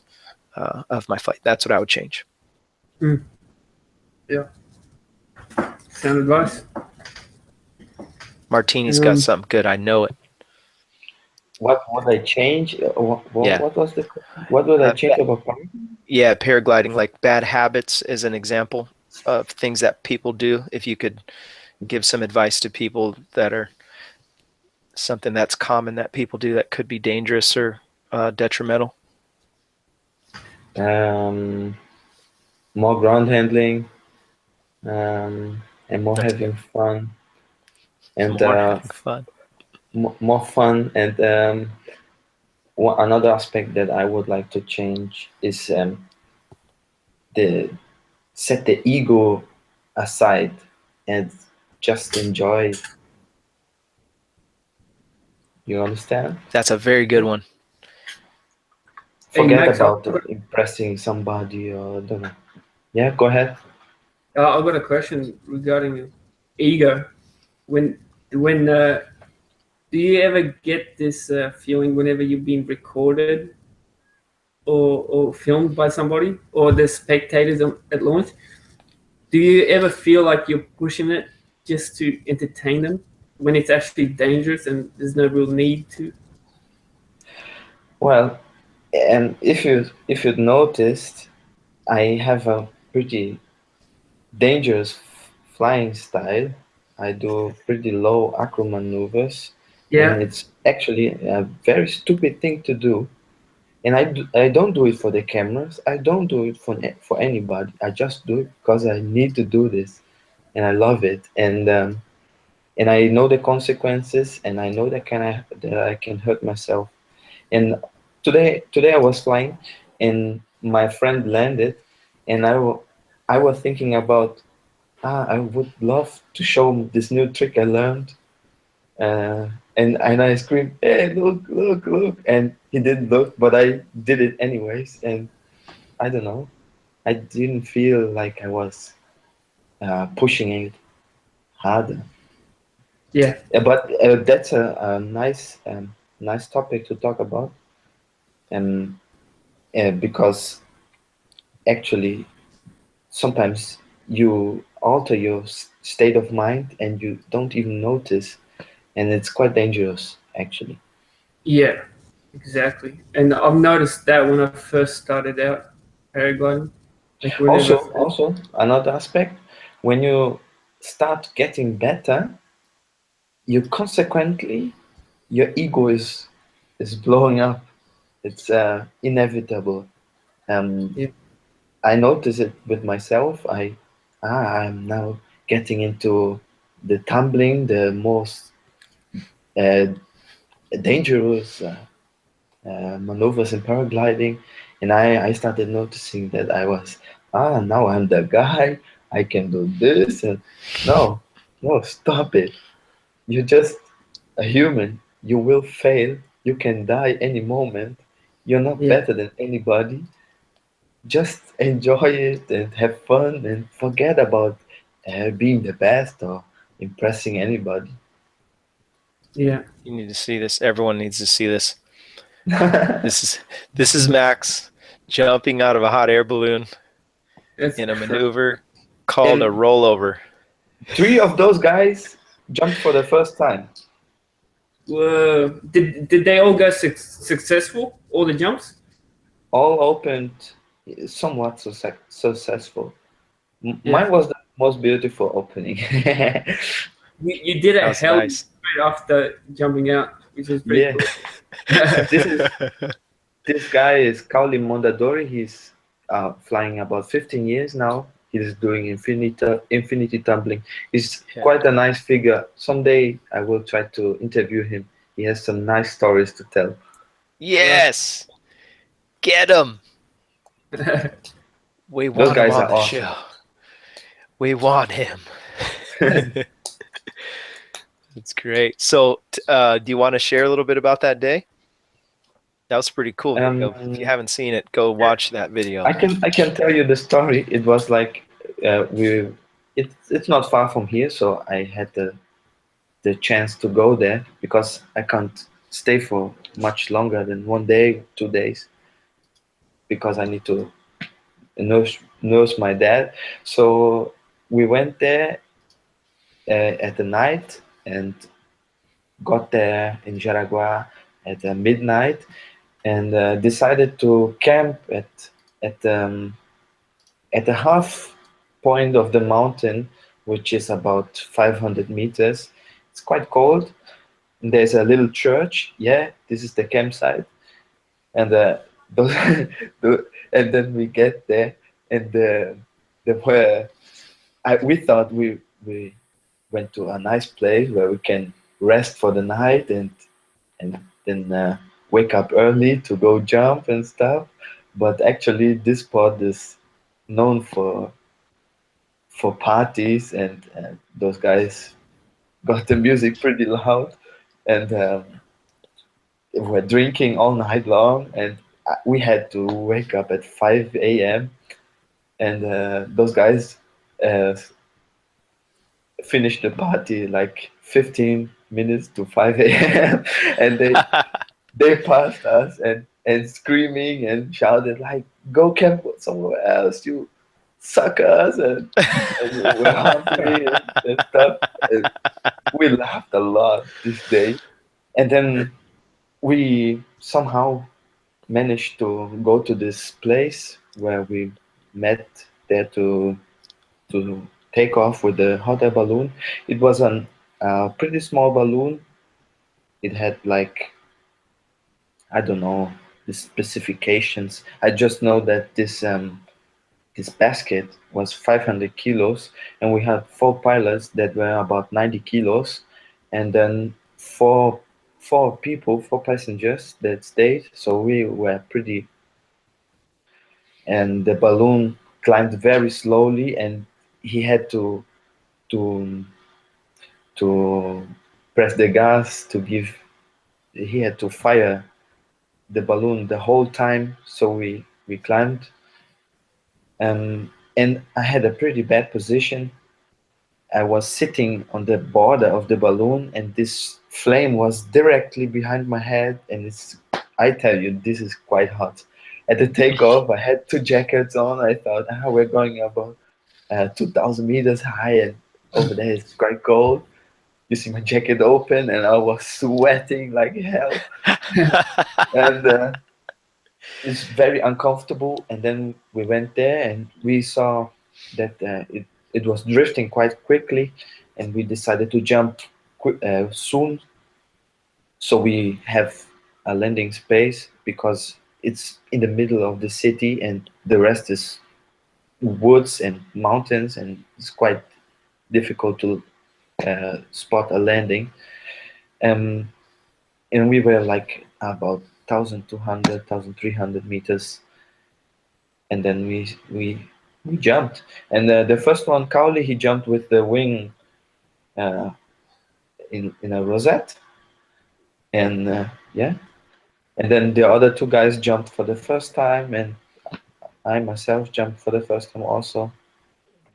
of my flight. That's what I would change. Yeah. Sound advice? Martini's got something good. I know it. What would I change? Yeah. What was the? What would I change about paragliding? Yeah, paragliding, like bad habits is an example of things that people do. If you could give some advice to people that are something that's common that people do that could be dangerous or detrimental. More ground handling, and more That's having fun, and more having fun. more fun. And another aspect that I would like to change is set the ego aside and just enjoy. You understand? That's a very good one. Forget Max, about impressing somebody or I don't know. Yeah, go ahead. I've got a question regarding ego. When do you ever get this feeling whenever you've been recorded or filmed by somebody or the spectators at launch? Do you ever feel like you're pushing it just to entertain them when it's actually dangerous and there's no real need to? Well, and if you've noticed, I have a pretty dangerous flying style. I do pretty low acro maneuvers, and it's actually a very stupid thing to do. And I don't do it for the cameras. I don't do it for anybody. I just do it because I need to do this, and I love it. And I know the consequences, and I know that I can hurt myself. And today I was flying, and my friend landed, and I was thinking about I would love to show him this new trick I learned. And I screamed, "Hey, look, look, look!" And he didn't look, but I did it anyways. And I don't know, I didn't feel like I was pushing it harder. Yeah. But that's a nice topic to talk about, and because actually sometimes you alter your state of mind and you don't even notice, and it's quite dangerous actually. Yeah, exactly. And I've noticed that when I first started out paragliding. Like also another aspect, when you start getting better, you consequently your ego is blowing up. It's inevitable. Yeah. I notice it with myself. I'm now getting into the tumbling, the most uh, dangerous maneuvers in paragliding, and I started noticing that I was now I'm the guy. I can do this, and no, stop it. You're just a human. You will fail. You can die any moment. You're not better than anybody. Just enjoy it and have fun and forget about being the best or impressing anybody. Yeah. You need to see this. Everyone needs to see this. This is Max jumping out of a hot air balloon That's in a maneuver called a And rollover. 3 of those guys jumped for the first time. Did they all go successful? All the jumps? All opened somewhat successful. Yeah. Mine was the most beautiful opening. You did That a was hell nice. straight after jumping out, which is pretty Yeah. cool. This guy is Kauli Mondadori. He's flying about 15 years now. He's doing infinity tumbling. He's Yeah. quite a nice figure. Someday I will try to interview him. He has some nice stories to tell. Yes. Get him. We Those want him guys on are the awesome. show. We want him. That's great. So, do you want to share a little bit about that day? That was a pretty cool video. If you haven't seen it, go watch that video. I can tell you the story. It was like it's not far from here, so I had the chance to go there because I can't stay for much longer than 1 day, 2 days, because I need to nurse my dad. So we went there at the night and got there in Jaraguá at midnight, and decided to camp at the half point of the mountain, which is about 500 meters. It's quite cold. There's a little church. Yeah, this is the campsite, and those, and then we get there, and we thought we went to a nice place where we can rest for the night and then wake up early to go jump and stuff. But actually, this spot is known for parties, and those guys got the music pretty loud, and were drinking all night long, and we had to wake up at 5 a.m. and those guys uh, finished the party like 15 minutes to 5 a.m. and they passed us and screaming and shouted like, "Go camp somewhere else, you suckers!" and we're hungry and stuff. And we laughed a lot this day, and then we somehow managed to go to this place where we met there to take off with the hot air balloon. It was a pretty small balloon. It had like, I don't know the specifications. I just know that this basket was 500 kilos, and we had 4 pilots that were about 90 kilos, and then four passengers that stayed. So we were pretty, and the balloon climbed very slowly, and he had to to press the gas to give. He had to fire the balloon the whole time. So we climbed, and I had a pretty bad position. I was sitting on the border of the balloon, and this flame was directly behind my head, and I tell you, this is quite hot. At the takeoff, I had 2 jackets on. I thought, we're going about 2,000 meters high, and over there it's quite cold. You see my jacket open, and I was sweating like hell. And it's very uncomfortable. And then we went there, and we saw that it was drifting quite quickly, and we decided to jump soon, so we have a landing space, because it's in the middle of the city and the rest is woods and mountains, and it's quite difficult to spot a landing. Um, and we were like about 1,200, 1,300 meters, and then we jumped. And the first one, Cowley, he jumped with the wing uh, in a rosette, and yeah. And then the other 2 guys jumped for the first time, and I myself jumped for the first time also.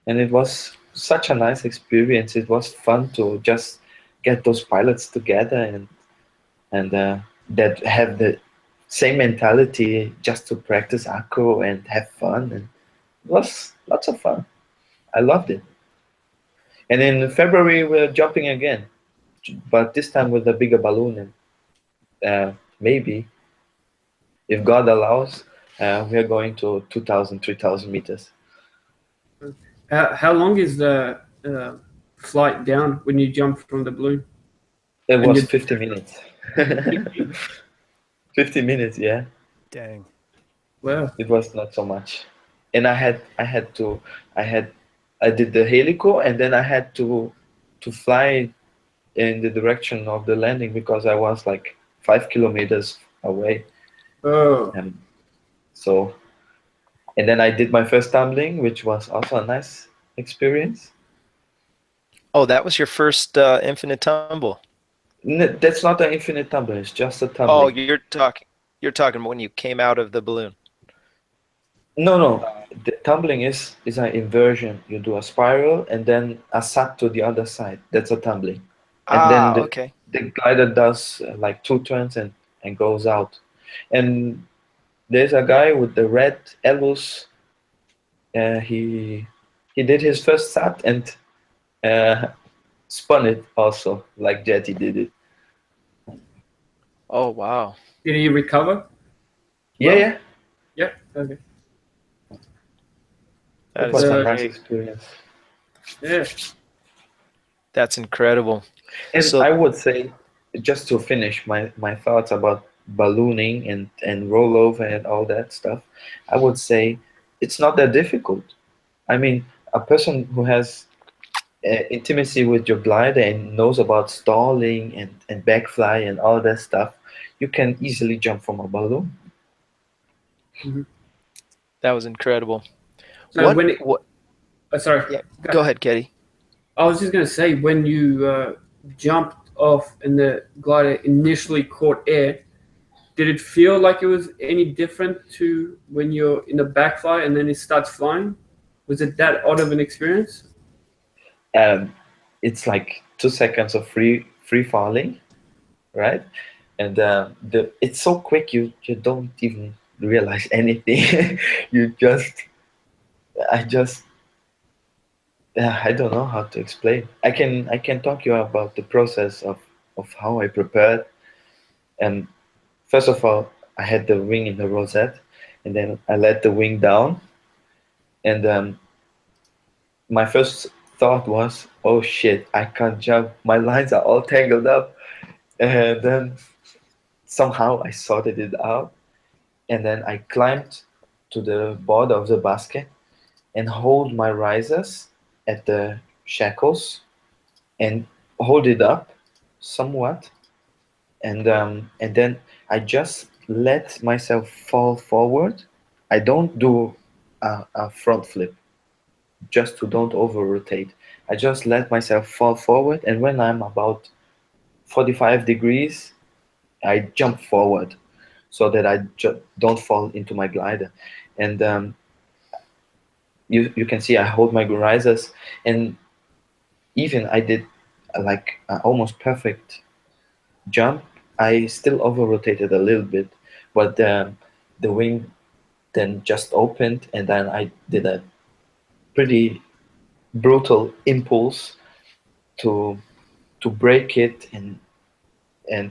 And it was such a nice experience. It was fun to just get those pilots together and that have the same mentality just to practice acro and have fun, and it was lots of fun. I loved it. And in February we're jumping again, but this time with a bigger balloon, and maybe if God allows, we are going to 2,000, 3,000 meters. How long is the flight down when you jump from the balloon? It And was you- 50 minutes. 50 minutes, yeah. Dang. Wow. It was not so much. And I did the helico, and then I had to fly in the direction of the landing because I was like 5 kilometers away. Oh. And so, and then I did my first tumbling, which was also a nice experience. Oh, that was your first infinite tumble. That's not an infinite tumbling, it's just a Oh, tumbling. you're talking when you came out of the balloon. No, the tumbling is an inversion. You do a spiral and then a sat to the other side. That's a tumbling. And then Ah, okay. the glider does like 2 turns and goes out. And there's a guy with the red elbows. He did his first sat and uh, spun it also like Geti did it. Oh, wow. Did you recover? Yeah, Well, yeah. Yeah. Okay. That It is was a Uh, nice great. experience. Yeah. That's incredible. And So, I would say, just to finish my thoughts about ballooning and rollover and all that stuff, I would say it's not that difficult. I mean, a person who has intimacy with your glider and knows about stalling and backfly and all that stuff, you can easily jump from a balloon. Mhm. that was incredible. So when it, What? sorry, Yeah, go ahead, Geddy. I was just going to say when you jumped off and the glider initially caught air, did it feel like it was any different to when you're in the backfly and then it starts flying? Was it that odd of an experience? Um, it's like 2 seconds of free falling, right? And it's so quick you don't even realize anything. you just I just I don't know how to explain. I can talk you about the process of how I prepared. And first of all, I had the wing in the rosette, and then I let the wing down, and my first thought was, oh shit, I can't jump, my lines are all tangled up. And then somehow I sorted it out, and then I climbed to the border of the basket and hold my risers at the shackles and hold it up somewhat, and then I just let myself fall forward. I don't do a front flip just to don't over rotate. I just let myself fall forward, and when I'm about 45 degrees, I jump forward so that I don't fall into my glider. And you can see I hold my risers, and even I did like almost perfect jump. I still over rotated a little bit, but the wing then just opened, and then I did a pretty brutal impulse to break it and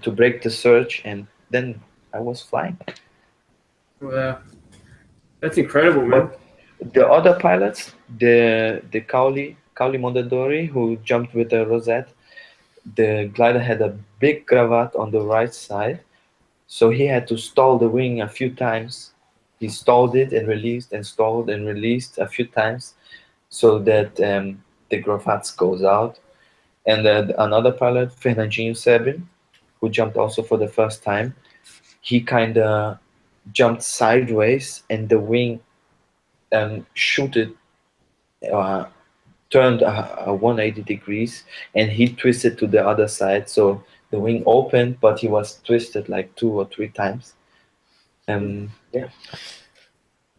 to break the surge, and then I was flying. Wow, that's incredible, man. But the other pilots, the Kauli Mondadori, who jumped with the rosette, the glider had a big cravat on the right side, so he had to stall the wing a few times. He stalled it and released and stalled and released a few times so that the cravat goes out. And another pilot, Fernandinho Sebin, who jumped also for the first time, he kind of jumped sideways and the wing shooted, uh, turned a 180 degrees, and he twisted to the other side. So the wing opened, but he was twisted like 2 or 3 times. Yeah.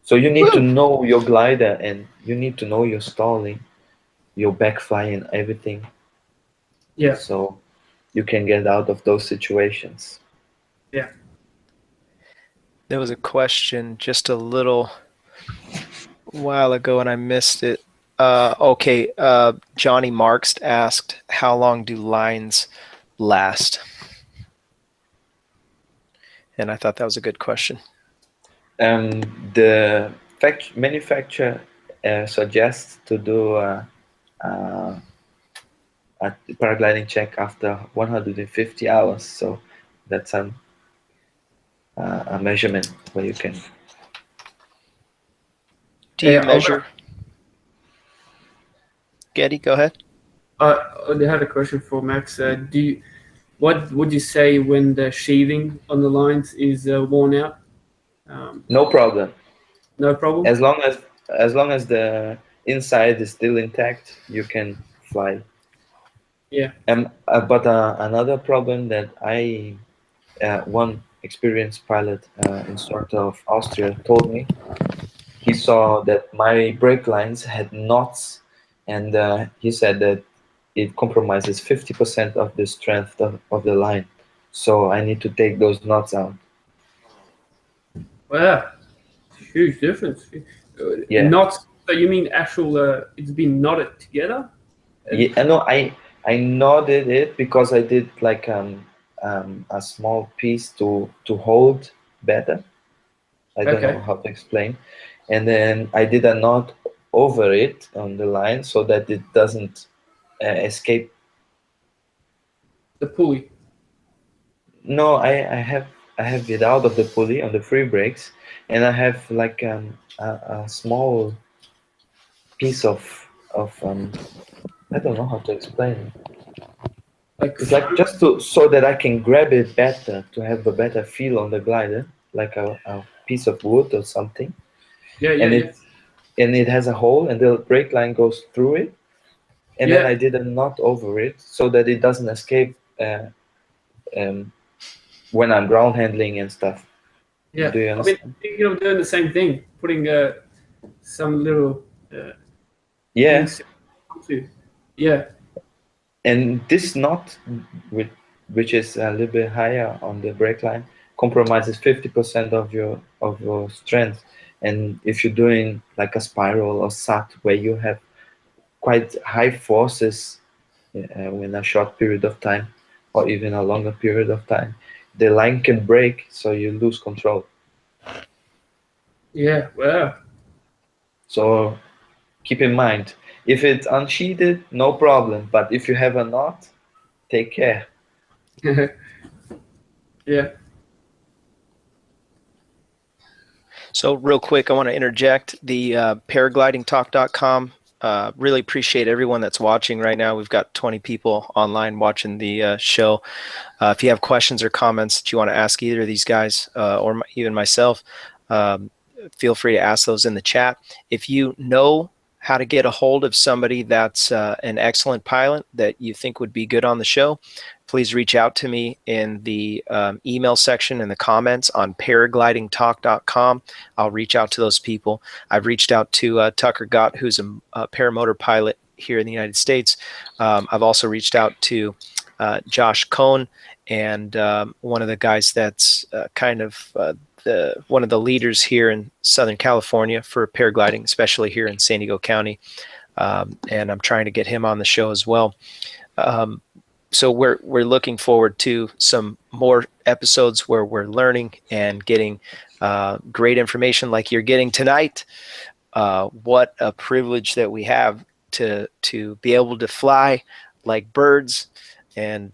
So you need to Woo! know your glider, and you need to know your stalling, your backfly, and everything. Yeah. So you can get out of those situations. Yeah. There was a question just a little while ago and I missed it. Okay, Johnny Marks asked, how long do lines last? And I thought that was a good question. The manufacturer suggests to do a paragliding check after 150 hours. So that's a measurement where you can. Do you measure? Geddy, go ahead. I had a question for Max. What would you say when the sheathing on the lines is worn out? No problem. No problem. As long as the inside is still intact, you can fly. Yeah. But another problem that one experienced pilot instructor of Austria told me, he saw that my brake lines had knots, and he said that it compromises 50% of the strength of the line. So I need to take those knots out. Wow, huge difference. Yeah. Knots. So you mean actual? It's been knotted together. Yeah, no, I knotted it because I did like a small piece to hold better. I don't know how to explain. And then I did a knot over it on the line so that it doesn't escape. The pulley. No, I have it out of the pulley on the free brakes, and I have like a small piece of I don't know how to explain it. It's like just so that I can grab it better, to have a better feel on the glider, like a piece of wood or something. Yeah, and it has a hole, and the brake line goes through it, and then I did a knot over it so that it doesn't escape when I'm ground handling and stuff. Yeah, Do you I've been understand? thinking of doing the same thing, putting some little Yeah. Yeah. And this knot, which is a little bit higher on the brake line, compromises 50% of your strength. And if you're doing like a spiral or sat where you have quite high forces in a short period of time, or even a longer period of time, the line can break, so you lose control. Yeah, wow. So keep in mind, if it's unsheathed, no problem. But if you have a knot, take care. Yeah. So real quick, I want to interject the paraglidingtalk.com. Really appreciate everyone that's watching right now. We've got 20 people online watching the show. If you have questions or comments that you want to ask either of these guys or even myself, feel free to ask those in the chat. If you know how to get a hold of somebody that's an excellent pilot that you think would be good on the show, please reach out to me in the email section in the comments on paraglidingtalk.com. I'll reach out to those people. I've reached out to Tucker Gott, who's a paramotor pilot here in the United States. I've also reached out to Josh Cohn, and one of the guys that's kind of one of the leaders here in Southern California for paragliding, especially here in San Diego County. And I'm trying to get him on the show as well. So we're looking forward to some more episodes where we're learning and getting great information like you're getting tonight. What a privilege that we have to be able to fly like birds, and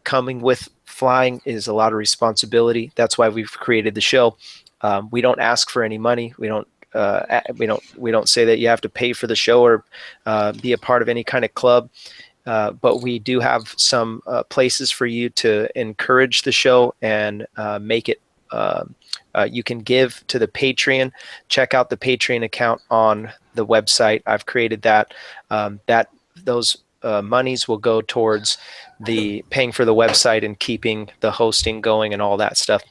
coming with flying is a lot of responsibility. That's why we've created the show. We don't ask for any money. We don't say that you have to pay for the show or be a part of any kind of club. But we do have some places for you to encourage the show and make it. You can give to the Patreon. Check out the Patreon account on the website. I've created that. Those monies will go towards the paying for the website and keeping the hosting going and all that stuff.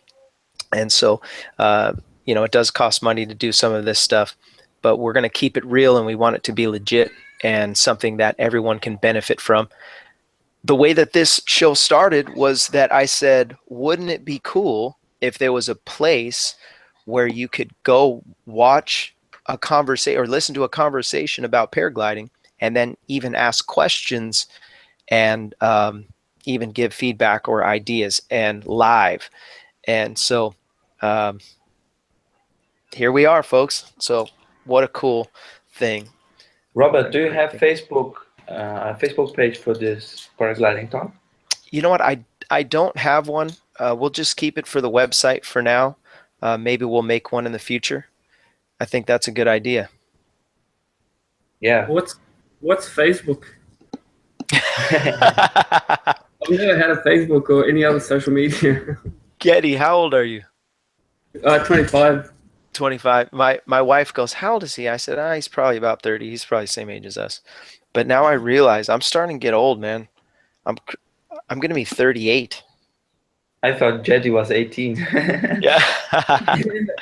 And so, it does cost money to do some of this stuff, but we're going to keep it real, and we want it to be legit and something that everyone can benefit from. the way that this show started was that I said, wouldn't it be cool if there was a place where you could go watch a conversation or listen to a conversation about paragliding and then even ask questions and even give feedback or ideas and live. And so here we are, folks. So what a cool thing. Robert, do you have Facebook, a Facebook page for this Paragliding Talk? You know what? I don't have one. We'll just keep it for the website for now. Maybe we'll make one in the future. I think that's a good idea. Yeah. What's Facebook? I've never had a Facebook or any other social media. Geddy, how old are you? 25. 25. My wife goes, how old is he? I said, he's probably about 30. He's probably the same age as us. But now I realize I'm starting to get old, man. I'm going to be 38. I thought Geddy was 18. Yeah.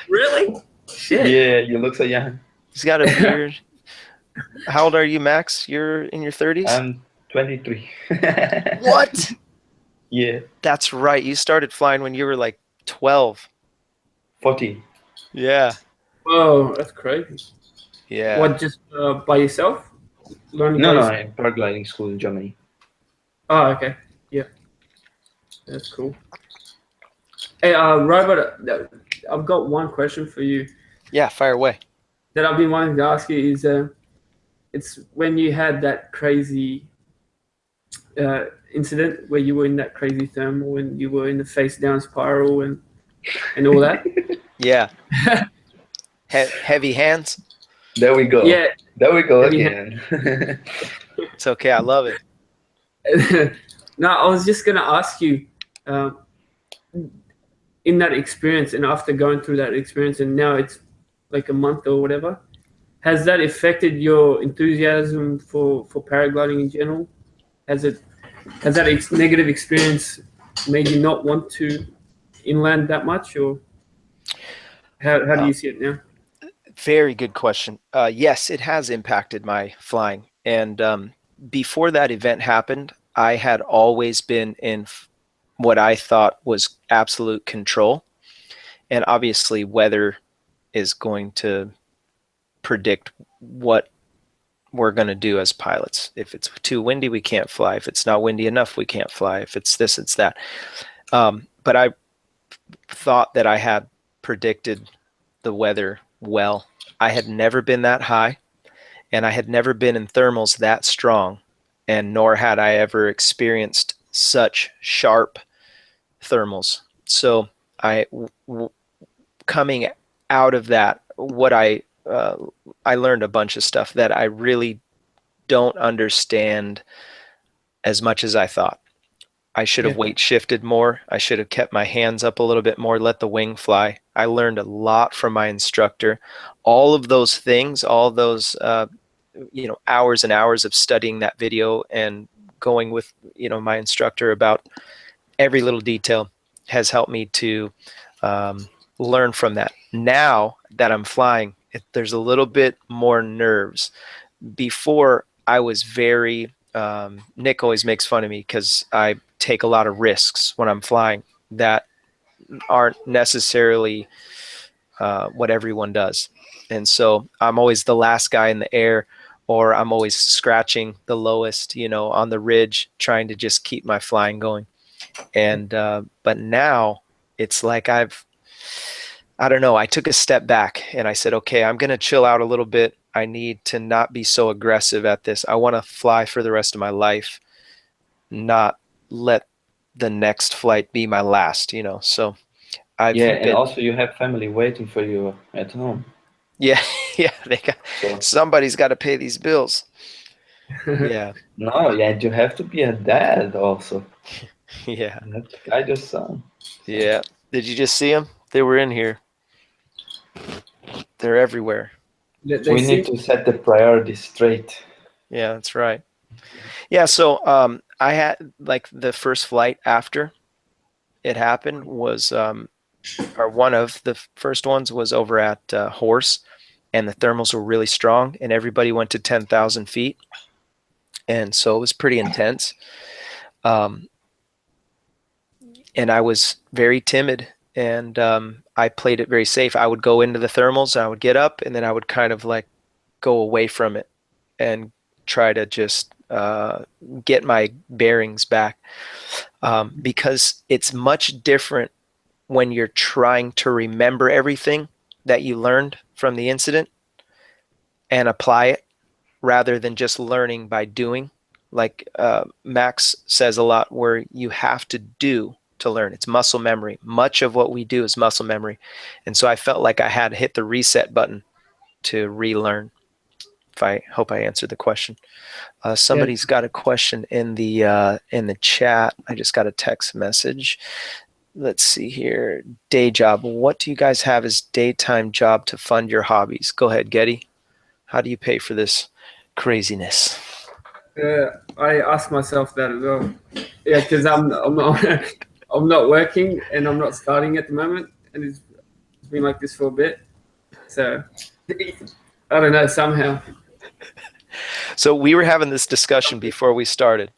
Really? Shit. Yeah, you look so young. He's got a beard. How old are you, Max? You're in your 30s? I'm 23. What? Yeah. That's right. You started flying when you were like 12. 14. Yeah. Whoa, that's crazy. Yeah. What, just by yourself? Learning No, by no, yourself? in paragliding school in Germany. Oh, okay. Yeah. That's cool. Hey, Robert, I've got one question for you Yeah, fire away. that I've been wanting to ask you is it's when you had that crazy incident where you were in that crazy thermal and you were in the face down spiral and all that. Yeah. Heavy hands. There we go. Yeah. There we go Heavy again. It's okay. I love it. No, I was just going to ask you, in that experience and after going through that experience and now it's like a month or whatever, has that affected your enthusiasm for paragliding in general? Has that negative experience made you not want to inland that much, or how do you see it now? Very good question. Yes, it has impacted my flying. And before that event happened, I had always been in what I thought was absolute control. And obviously, weather is going to predict what we're going to do as pilots. If it's too windy, we can't fly. If it's not windy enough, we can't fly. If it's this, it's that. But I thought that I had predicted the weather well. I had never been that high, and I had never been in thermals that strong, and nor had I ever experienced such sharp thermals. So coming out of that, what I learned a bunch of stuff that I really don't understand as much as I thought. I should have weight shifted more. I should have kept my hands up a little bit more, let the wing fly. I learned a lot from my instructor. All of those things, all those hours and hours of studying that video and going with my instructor about every little detail has helped me to learn from that. Now that I'm flying, there's a little bit more nerves. Before, I was very Nick always makes fun of me because I take a lot of risks when I'm flying that aren't necessarily what everyone does. And so I'm always the last guy in the air, or I'm always scratching the lowest, on the ridge, trying to just keep my flying going. And but now it's like I don't know, I took a step back and I said, okay, I'm going to chill out a little bit. I need to not be so aggressive at this. I want to fly for the rest of my life, not let the next flight be my last, So and also you have family waiting for you at home. Yeah, somebody's got to pay these bills. Yeah. No, you have to be a dad also. Yeah. You have to guide your son. Yeah. Did you just see them? They were in here. They're everywhere. We need to set the priorities straight. Yeah, that's right. Yeah, so I had the first flight after it happened was, or one of the first ones was over at Horse, and the thermals were really strong, and everybody went to 10,000 feet, and so it was pretty intense. and I was very timid, and I played it very safe. I would go into the thermals, and I would get up, and then I would kind of like go away from it and try to just get my bearings back, because it's much different when you're trying to remember everything that you learned from the incident and apply it rather than just learning by doing. Like Max says a lot, where you have to do to learn. It's muscle memory. Much of what we do is muscle memory. And so I felt like I had hit the reset button to relearn. If I hope I answered the question. Somebody's got a question in the chat. I just got a text message. Let's see here. Day job. What do you guys have as daytime job to fund your hobbies? Go ahead, Geddy. How do you pay for this craziness? I ask myself that as well. Yeah, because I'm not working and I'm not starting at the moment, and it's been like this for a bit. So I don't know, somehow. So we were having this discussion before we started.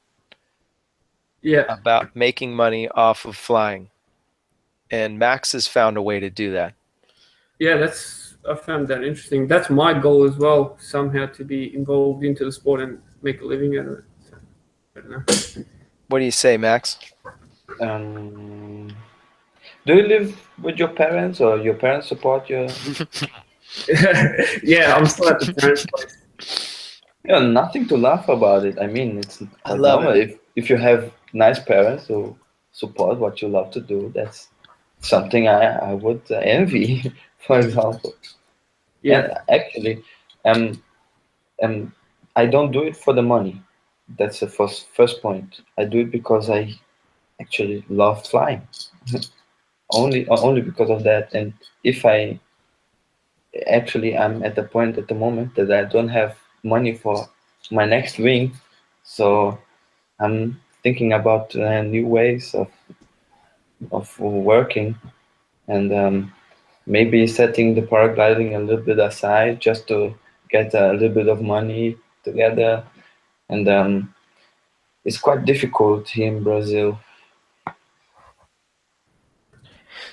Yeah. About making money off of flying, and Max has found a way to do that. Yeah, I found that interesting. That's my goal as well, somehow to be involved into the sport and make a living out of it. So, I don't know. What do you say, Max? Do you live with your parents, or your parents support you? Yeah, I'm still at the parents' place. Yeah, nothing to laugh about it. I mean, it's I love normal. it. If you have nice parents who support what you love to do, that's something I would envy, for example. Yeah. And actually, I don't do it for the money. That's the first point. I do it because I actually love flying. Only because of that. And if I'm at the point at the moment that I don't have money for my next wing, so I'm thinking about new ways of working, and maybe setting the paragliding a little bit aside just to get a little bit of money together. And it's quite difficult here in Brazil.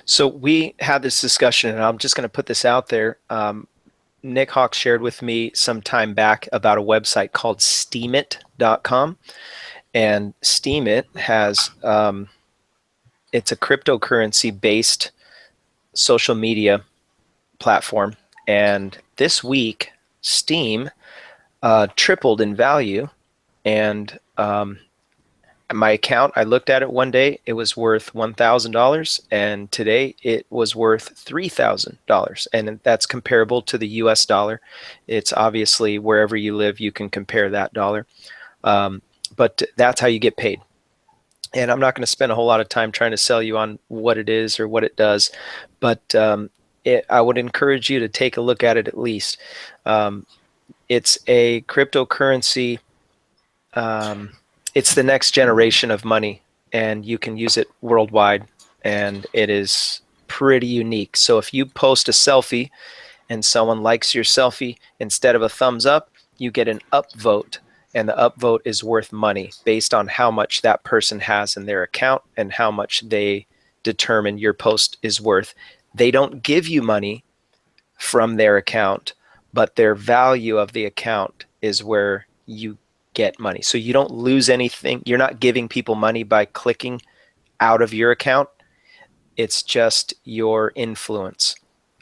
So we had this discussion, and I'm just going to put this out there. Nick Hawk shared with me some time back about a website called steemit.com, and Steemit has it's a cryptocurrency based social media platform, and this week Steem tripled in value, and my account, I looked at it one day, it was worth $1,000, and today it was worth $3,000, and that's comparable to the US dollar. It's obviously wherever you live, you can compare that dollar, but that's how you get paid. And I'm not going to spend a whole lot of time trying to sell you on what it is or what it does, but I would encourage you to take a look at it at least. It's a cryptocurrency. It's the next generation of money, and you can use it worldwide, and it is pretty unique. So if you post a selfie and someone likes your selfie, instead of a thumbs up, you get an upvote, and the upvote is worth money based on how much that person has in their account and how much they determine your post is worth. They don't give you money from their account, but their value of the account is where you get money. So you don't lose anything. You're not giving people money by clicking out of your account. It's just your influence.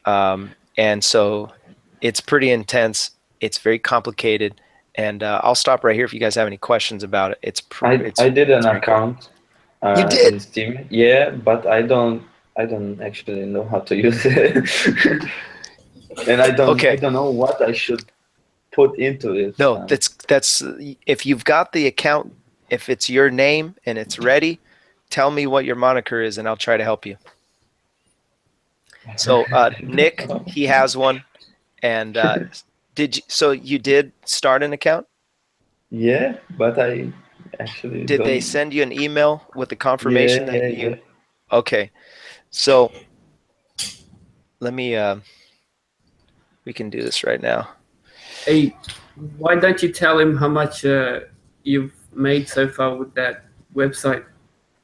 And so it's pretty intense. It's very complicated. And I'll stop right here if you guys have any questions about it. I did an account You did? in Steam. Yeah, but I don't actually know how to use it. And I don't know what I should put into it. No, that's if you've got the account, if it's your name and it's ready, tell me what your moniker is and I'll try to help you. So Nick, he has one, and so you did start an account? Yeah, but I actually did they send you an email with the confirmation that you? Yeah. Okay, so let me. We can do this right now. Hey, why don't you tell him how much you've made so far with website.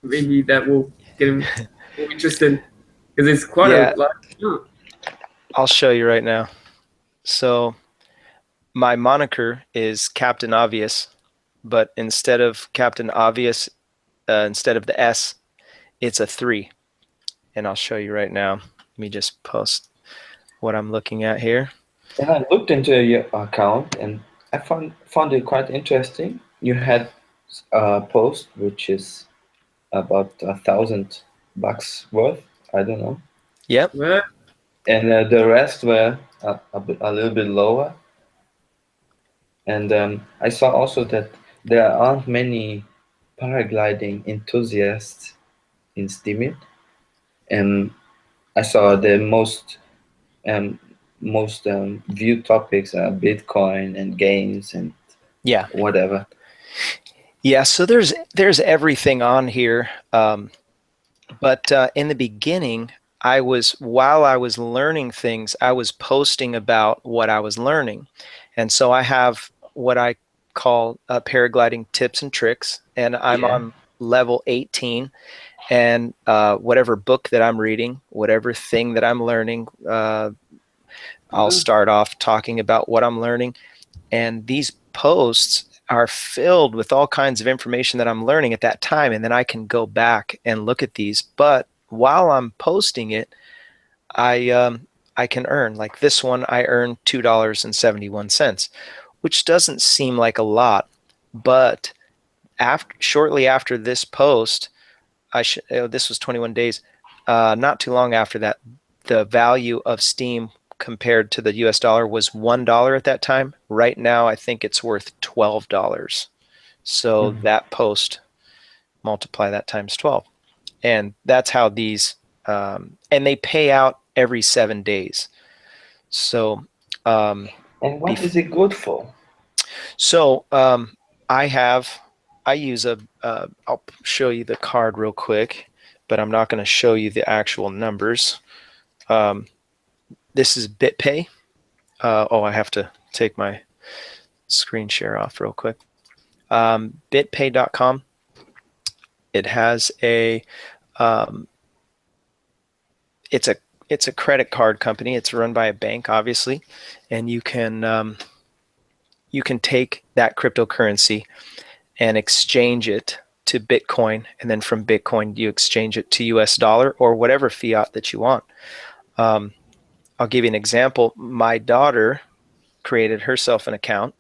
Maybe that will get him more interested, because it's quite Yeah. a large amount. I'll show you right now. So my moniker is Captain Obvious, but instead of Captain Obvious, instead of the S, it's a 3. And I'll show you right now. Let me just post what I'm looking at here. And I looked into your account and I found it quite interesting. You had a post which is about $1,000 worth. I don't know. Yep. Well, And the rest were a little bit lower. And I saw also that there aren't many paragliding enthusiasts in steemit. And I saw the um, most viewed topics are Bitcoin and games and Yeah. whatever. Yeah. So there's everything on here. But in the beginning, while I was learning things, I was posting about what I was learning. And so I have what I call paragliding tips and tricks, and I'm Yeah. on level 18. And whatever book that I'm reading, whatever thing that I'm learning, I'll start off talking about what I'm learning. And these posts are filled with all kinds of information that I'm learning at that time. And then I can go back and look at these. But while I'm posting it, I can earn. Like this one, I earned $2.71, which doesn't seem like a lot. But shortly after this post, this was 21 days. Not too long after that, the value of Steem compared to the US dollar was $1 at that time. Right now, I think it's worth $12. So that post, multiply that times 12. And that's how these, and they pay out every 7 days. So, And what is it good for? so I use I'll show you the card real quick, but I'm not going to show you the actual numbers. This is BitPay. I have to take my screen share off real quick. BitPay.com. It has it's a credit card company. It's run by a bank, obviously, and you can take that cryptocurrency and exchange it to Bitcoin, and then from Bitcoin you exchange it to US dollar or whatever fiat that you want. I'll give you an example. My daughter created herself an account,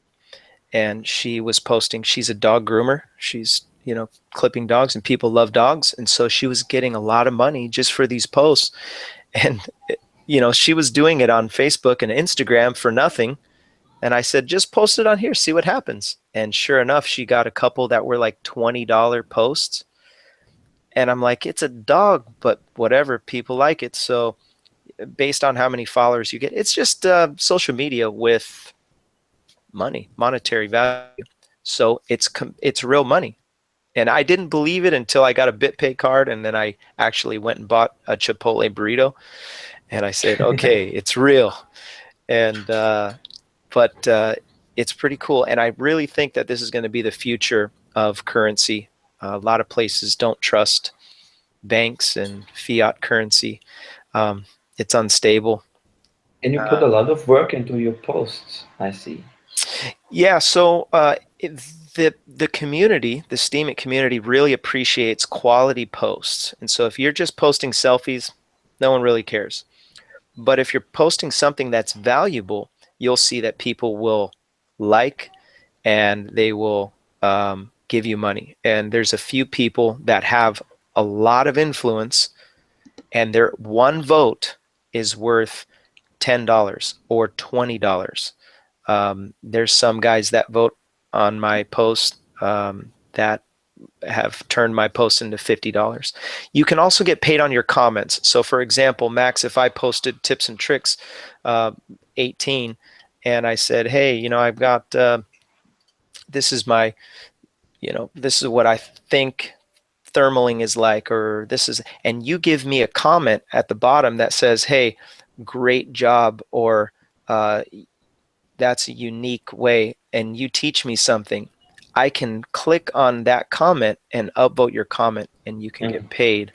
and she was posting. She's a dog groomer. She's clipping dogs, and people love dogs, and so she was getting a lot of money just for these posts. And she was doing it on Facebook and Instagram for nothing. And I said, just post it on here, see what happens. And sure enough, she got a couple that were like $20 posts. And I'm like, it's a dog, but whatever, people like it. So based on how many followers you get, it's just social media with monetary value. So it's real money. And I didn't believe it until I got a BitPay card, and then I actually went and bought a Chipotle burrito. And I said, okay, it's real. And but it's pretty cool. And I really think that this is going to be the future of currency. A lot of places don't trust banks and fiat currency. It's unstable. And you put a lot of work into your posts, I see. Yeah, so the community, the steemit community, really appreciates quality posts. And so if you're just posting selfies, no one really cares. But if you're posting something that's valuable, you'll see that people will like, and they will give you money. And there's a few people that have a lot of influence, and their one vote is worth $10 or $20. There's some guys that vote on my post that have turned my post into $50. You can also get paid on your comments. So for example, Max, if I posted tips and tricks 18, and I said, hey, I've got this is my, this is what I think thermaling is like, or this is, and you give me a comment at the bottom that says, hey, great job, or that's a unique way, and you teach me something, I can click on that comment and upvote your comment, and you can get paid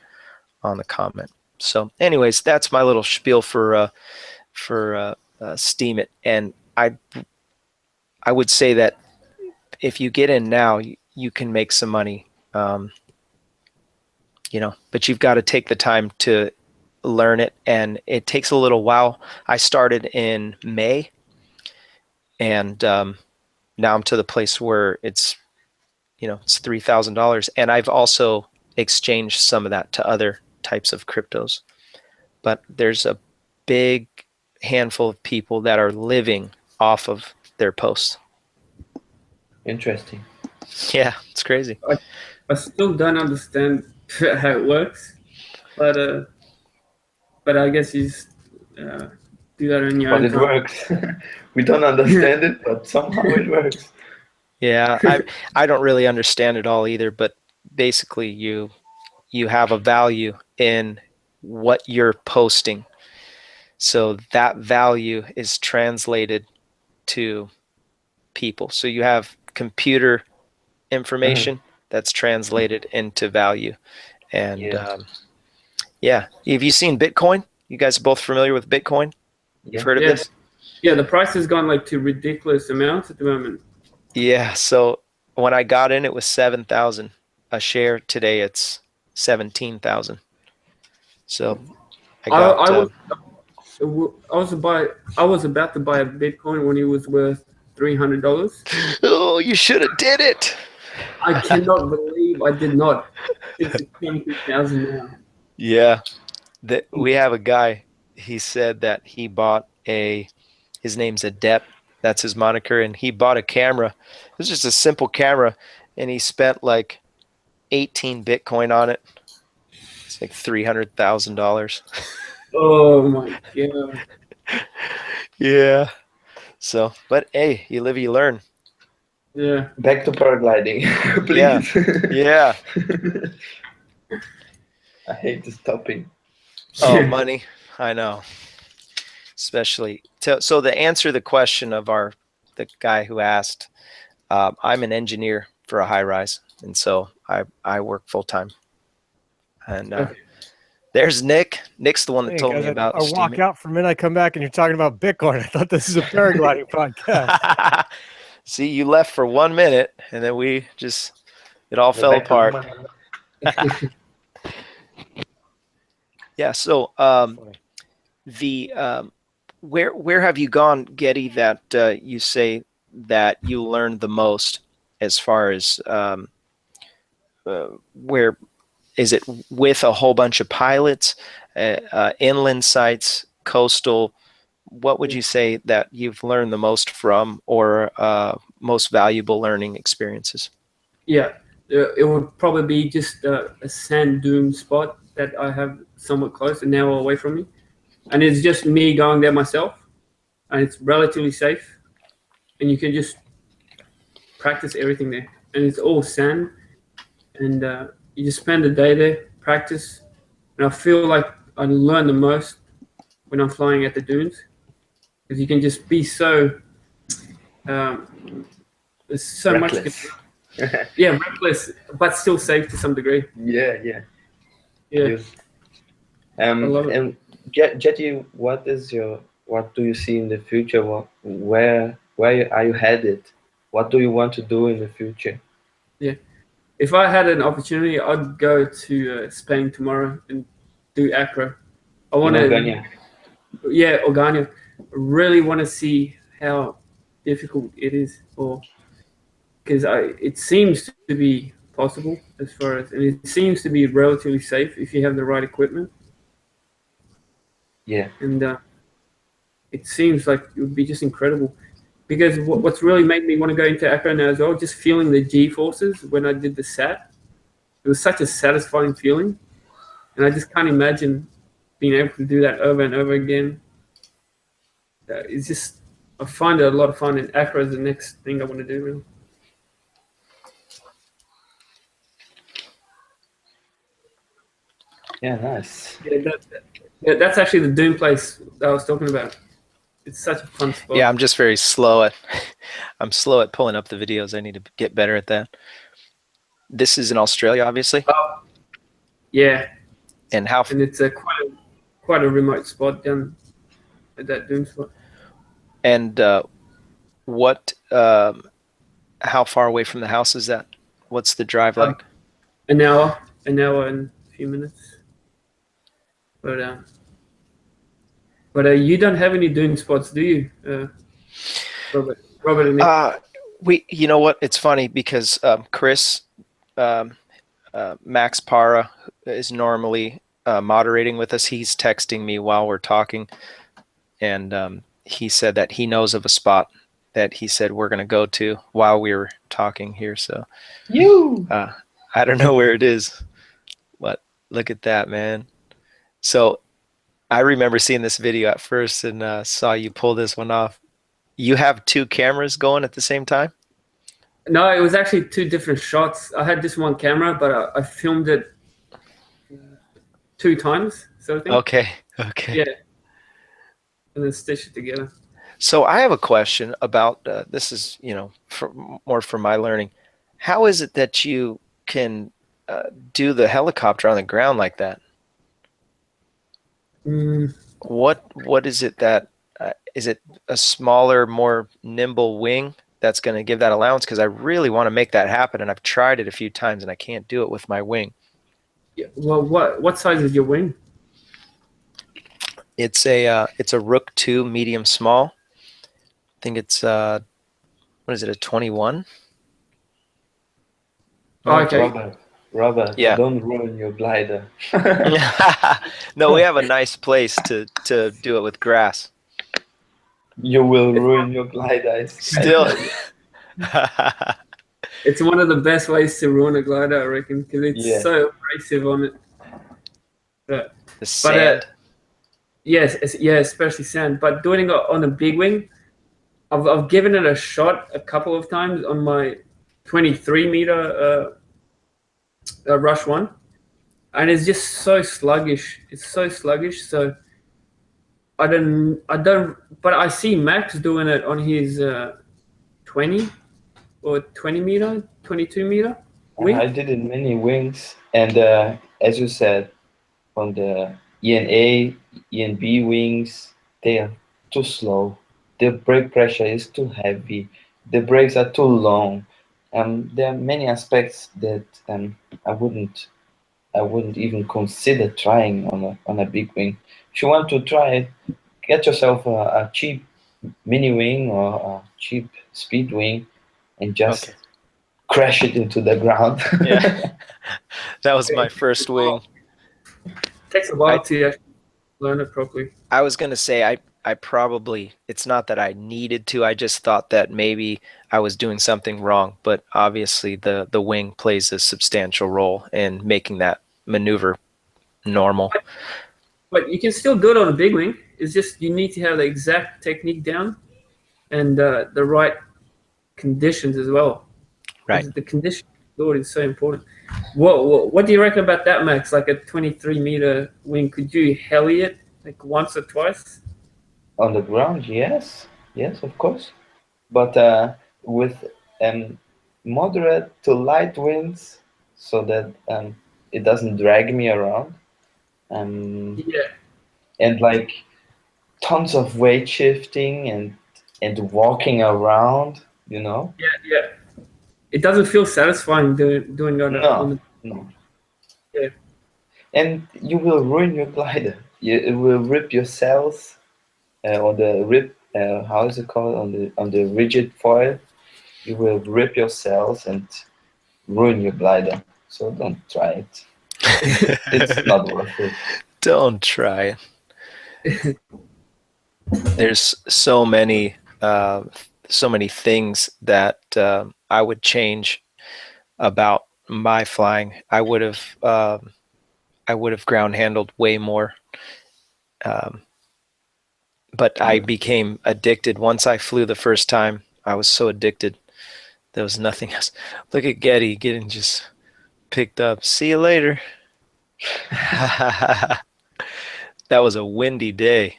on the comment. So anyways, that's my little spiel for Steemit. And I would say that if you get in now, you can make some money, but you've got to take the time to learn it, and it takes a little while. I started in May, and now I'm to the place where it's $3,000, and I've also exchanged some of that to other types of cryptos. But there's a big handful of people that are living off of their posts. Interesting. Yeah, it's crazy. I still don't understand how it works, but I guess you just do that in your But own it time. works. We don't understand it, but somehow it works. Yeah, I don't really understand it all either, but basically you have a value in what you're posting. So that value is translated to people. So you have computer information that's translated into value. And yeah. Have you seen Bitcoin? You guys are both familiar with Bitcoin? You've heard of this? Yeah, the price has gone like to ridiculous amounts at the moment. Yeah, so when I got in, it was 7,000 a share. Today it's 17,000. So I was about to buy a Bitcoin when it was worth $300. Oh, you should have did it. I cannot believe I did not. It's 22,000 now. Yeah, we have a guy. He said that he bought his name's Adept. That's his moniker, and he bought a camera. It was just a simple camera, and he spent like 18 Bitcoin on it. It's like $300,000. Oh my god. Yeah. So, but hey, you live, you learn. Yeah. Back to paragliding, please. Yeah. I hate this topic. Oh, money. I know. Especially so to answer the question of the guy who asked, I'm an engineer for a high rise, and so I work full time. And there's Nick. Nick's the one that told me about. I walk out for a minute, I come back, and you're talking about Bitcoin. I thought this is a paragliding podcast. See, you left for 1 minute, and then it all fell apart. Yeah. So where have you gone, Geddy, that you say that you learned the most, as far as where is it with a whole bunch of pilots, inland sites, coastal? What would you say that you've learned the most from, or most valuable learning experiences? Yeah, it would probably be just a sand dune spot that I have somewhat close, an hour away from me. And it's just me going there myself, and it's relatively safe, and you can just practice everything there. And it's all sand, and you just spend the day there, practice. And I feel like I learn the most when I'm flying at the dunes, because you can just be so there's so reckless. Much reckless, but still safe to some degree. Yeah. Yes. And Geti, what do you see in the future? Where are you headed? What do you want to do in the future? Yeah, if I had an opportunity, I'd go to Spain tomorrow and do Acro. I want to. Yeah, Organia. I really want to see how difficult it is, because it seems to be possible and it seems to be relatively safe if you have the right equipment. Yeah. And it seems like it would be just incredible, because what's really made me want to go into Acro now as well, just feeling the G forces when I did the SAT. It was such a satisfying feeling, and I just can't imagine being able to do that over and over again. It's just, I find it a lot of fun, and Acro is the next thing I want to do, really. Yeah, nice. Yeah, that's actually the dune place that I was talking about. It's such a fun spot. Yeah, I'm just very slow at I'm slow at pulling up the videos. I need to get better at that. This is in Australia, obviously. Yeah, And how and it's a quite a remote spot down at that dune spot. and what how far away from the house is that? What's the drive like? An hour and a few minutes. But you don't have any dune spots, do you, Robert? Robert and Nick? You know what? It's funny because Chris, Max Para is normally moderating with us. He's texting me while we're talking, and he said that he knows of a spot that he said we're going to go to while we were talking here. So I don't know where it is, but look at that, man. So I remember seeing this video at first and saw you pull this one off. You have two cameras going at the same time? No, it was actually two different shots. I had this one camera, but I filmed it 2 times, sort of thing. Okay. Yeah, and then stitched it together. So I have a question about this is, more for my learning. How is it that you can do the helicopter on the ground like that? What is it that is it a smaller, more nimble wing that's going to give that allowance? Because I really want to make that happen, and I've tried it a few times, and I can't do it with my wing. Yeah. Well, what size is your wing? It's a Rook 2 medium small. I think it's what is it, a 21? Oh, okay. Robert, Yeah. don't ruin your glider. No, we have a nice place to do it with grass. You will ruin your glider. Still. It's one of the best ways to ruin a glider, I reckon, because it's so abrasive on it. The sand. Yes, especially sand. But doing it on a big wing, I've given it a shot a couple of times on my 23-meter Rush 1, and it's just so sluggish. It's so sluggish. So I don't. But I see Max doing it on his 20 or 20-meter, 22-meter wing. I did in many wings, and as you said, on the ENA, ENB wings, they are too slow. The brake pressure is too heavy. The brakes are too long. There are many aspects that I wouldn't even consider trying on a big wing. If you want to try it, get yourself a cheap mini wing or a cheap speed wing, and just crash it into the ground. Yeah, that was my first wing. Takes a while to actually learn it properly. I was gonna say I probably, it's not that I needed to, I just thought that maybe I was doing something wrong, but obviously the wing plays a substantial role in making that maneuver normal. But you can still do it on a big wing. It's just you need to have the exact technique down and the right conditions as well. Right. The condition is so important. What do you reckon about that, Max? Like a 23-meter wing, could you heli it like once or twice? On the ground, yes, of course. But with moderate to light winds, so that it doesn't drag me around. And like tons of weight shifting and walking around, Yeah. It doesn't feel satisfying doing that. No. Yeah. And you will ruin your glider. It will rip your cells on the rip. How is it called on the rigid foil? You will rip your cells and ruin your glider. So don't try it. It's not worth it. Don't try it. There's so many things that I would change about my flying. I would have ground handled way more. But I became addicted. Once I flew the first time, I was so addicted. There was nothing else. Look at Geddy getting just picked up. See you later. That was a windy day.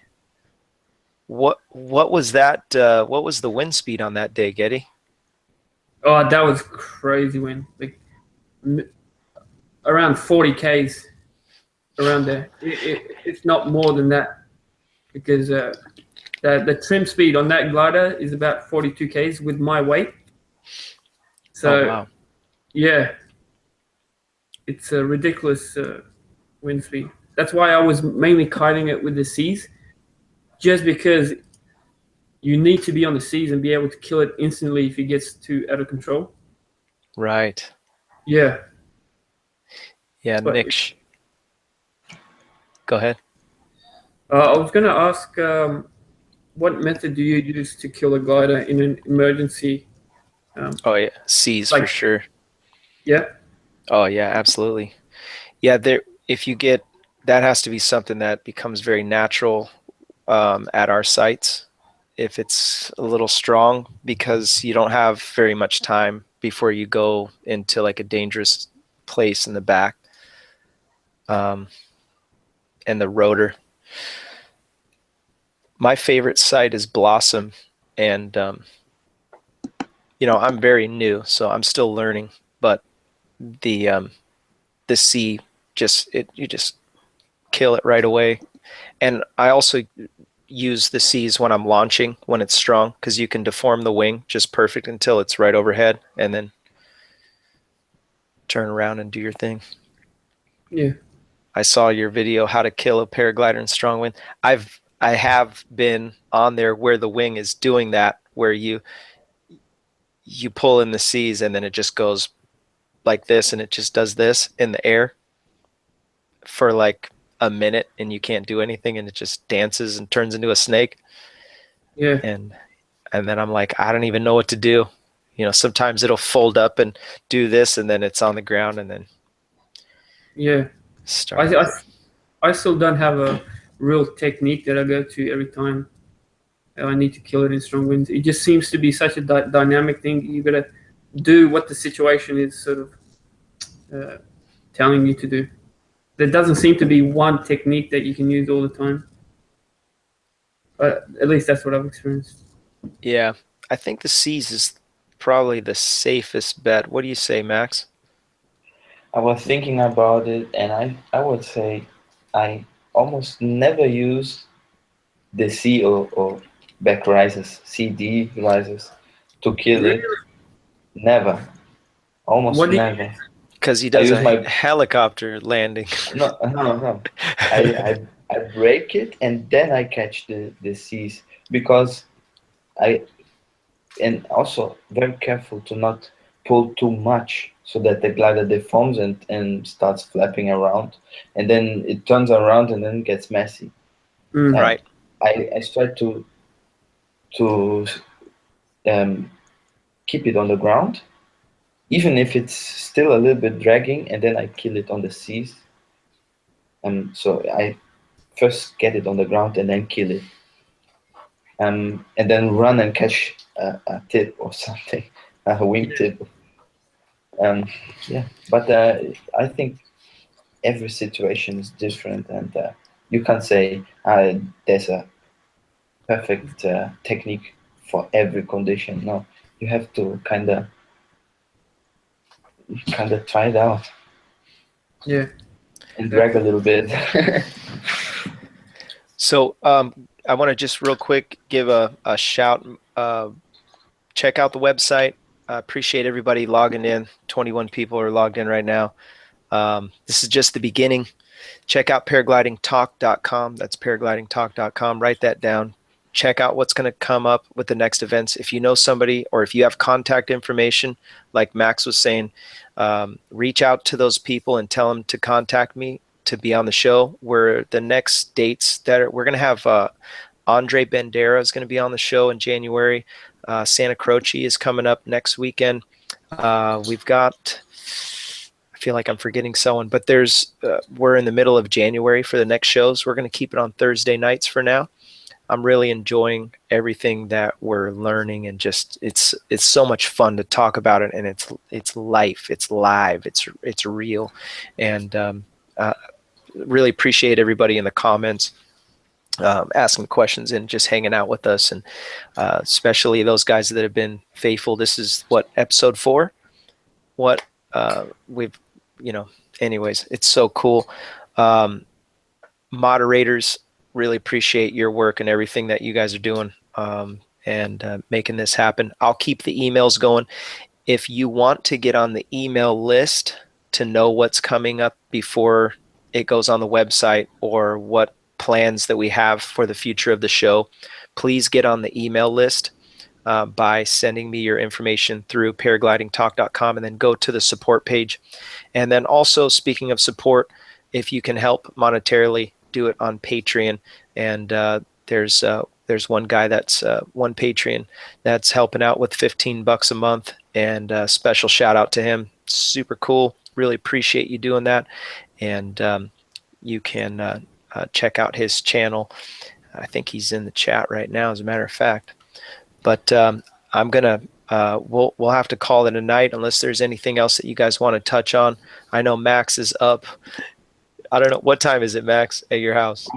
What was that? What was the wind speed on that day, Geddy? Oh, that was crazy wind. Like around 40 k's around there. It's not more than that because the trim speed on that glider is about 42 k's with my weight. So Oh, wow. yeah, it's a ridiculous wind speed. That's why I was mainly kiting it with the seas, just because you need to be on the seas and be able to kill it instantly if it gets too out of control. Right. Yeah. Yeah, But Nick. Go ahead. I was going to ask, what method do you use to kill a glider in an emergency? Oh yeah, seas Like- for sure. Yeah. Oh yeah, absolutely. Yeah, there. If you get that, has to be something that becomes very natural at our sites. If it's a little strong, because you don't have very much time before you go into like a dangerous place in the back, and the rotor. My favorite site is Blossom, and I'm very new, so I'm still learning. But the sea, you just kill it right away. And I also use the seas when I'm launching, when it's strong, because you can deform the wing just perfect until it's right overhead, and then turn around and do your thing. Yeah. I saw your video, how to kill a paraglider in strong wind. I have been on there where the wing is doing that, where you pull in the seas and then it just goes like this, and it just does this in the air for like a minute, and you can't do anything, and it just dances and turns into a snake. Yeah. And then I'm like, I don't even know what to do. Sometimes it'll fold up and do this, and then it's on the ground, and then Yeah. start. I still don't have a real technique that I go to every time I need to kill it in strong winds. It just seems to be such a dynamic thing. You got to do what the situation is sort of telling you to do. There doesn't seem to be one technique that you can use all the time. But at least that's what I've experienced. Yeah, I think the seas is probably the safest bet. What do you say, Max? I was thinking about it, and I would say I almost never use the C or back rises, CD rises to kill it. Never. Almost What do you- never. Because he I does use a my helicopter landing. no. I break it and then I catch the C's, because and also very careful to not pull too much so that the glider deforms and starts flapping around, and then it turns around and then gets messy. Mm. Right. I start to keep it on the ground, even if it's still a little bit dragging, and then I kill it on the seas. So I first get it on the ground and then kill it, and then run and catch a tip or something, a wing tip. Yeah, but I think every situation is different, and you can't say there's a perfect technique for every condition. No, you have to kind of try it out Yeah. and drag a little bit. So I want to just real quick give a shout. Check out the website. Appreciate everybody logging in. 21 people are logged in right now. This is just the beginning. Check out paraglidingtalk.com. That's paraglidingtalk.com. Write that down. Check out what's going to come up with the next events. If you know somebody, or if you have contact information, like Max was saying, reach out to those people and tell them to contact me to be on the show. Where the next dates we're going to have Andre Bandera is going to be on the show in January. Santa Croce is coming up next weekend. We've got, I feel like I'm forgetting someone, but we're in the middle of January for the next shows. We're going to keep it on Thursday nights for now. I'm really enjoying everything that we're learning, and just it's so much fun to talk about it, and it's life, it's live, it's real, and really appreciate everybody in the comments. asking questions and just hanging out with us, and especially those guys that have been faithful. This is what, episode 4. What we've, anyways, it's so cool. Moderators, really appreciate your work and everything that you guys are doing, and making this happen. I'll keep the emails going. If you want to get on the email list to know what's coming up before it goes on the website, or what plans that we have for the future of the show, please get on the email list by sending me your information through paraglidingtalk.com, and then go to the support page. And then also, speaking of support, if you can help monetarily, do it on Patreon. And there's one guy that's one Patreon that's helping out with $15 a month, and special shout out to him. Super cool. Really appreciate you doing that. And you can check out his channel. I think he's in the chat right now, as a matter of fact. But I'm gonna we'll have to call it a night unless there's anything else that you guys want to touch on. I know Max is up. I don't know, what time is it, Max, at your house?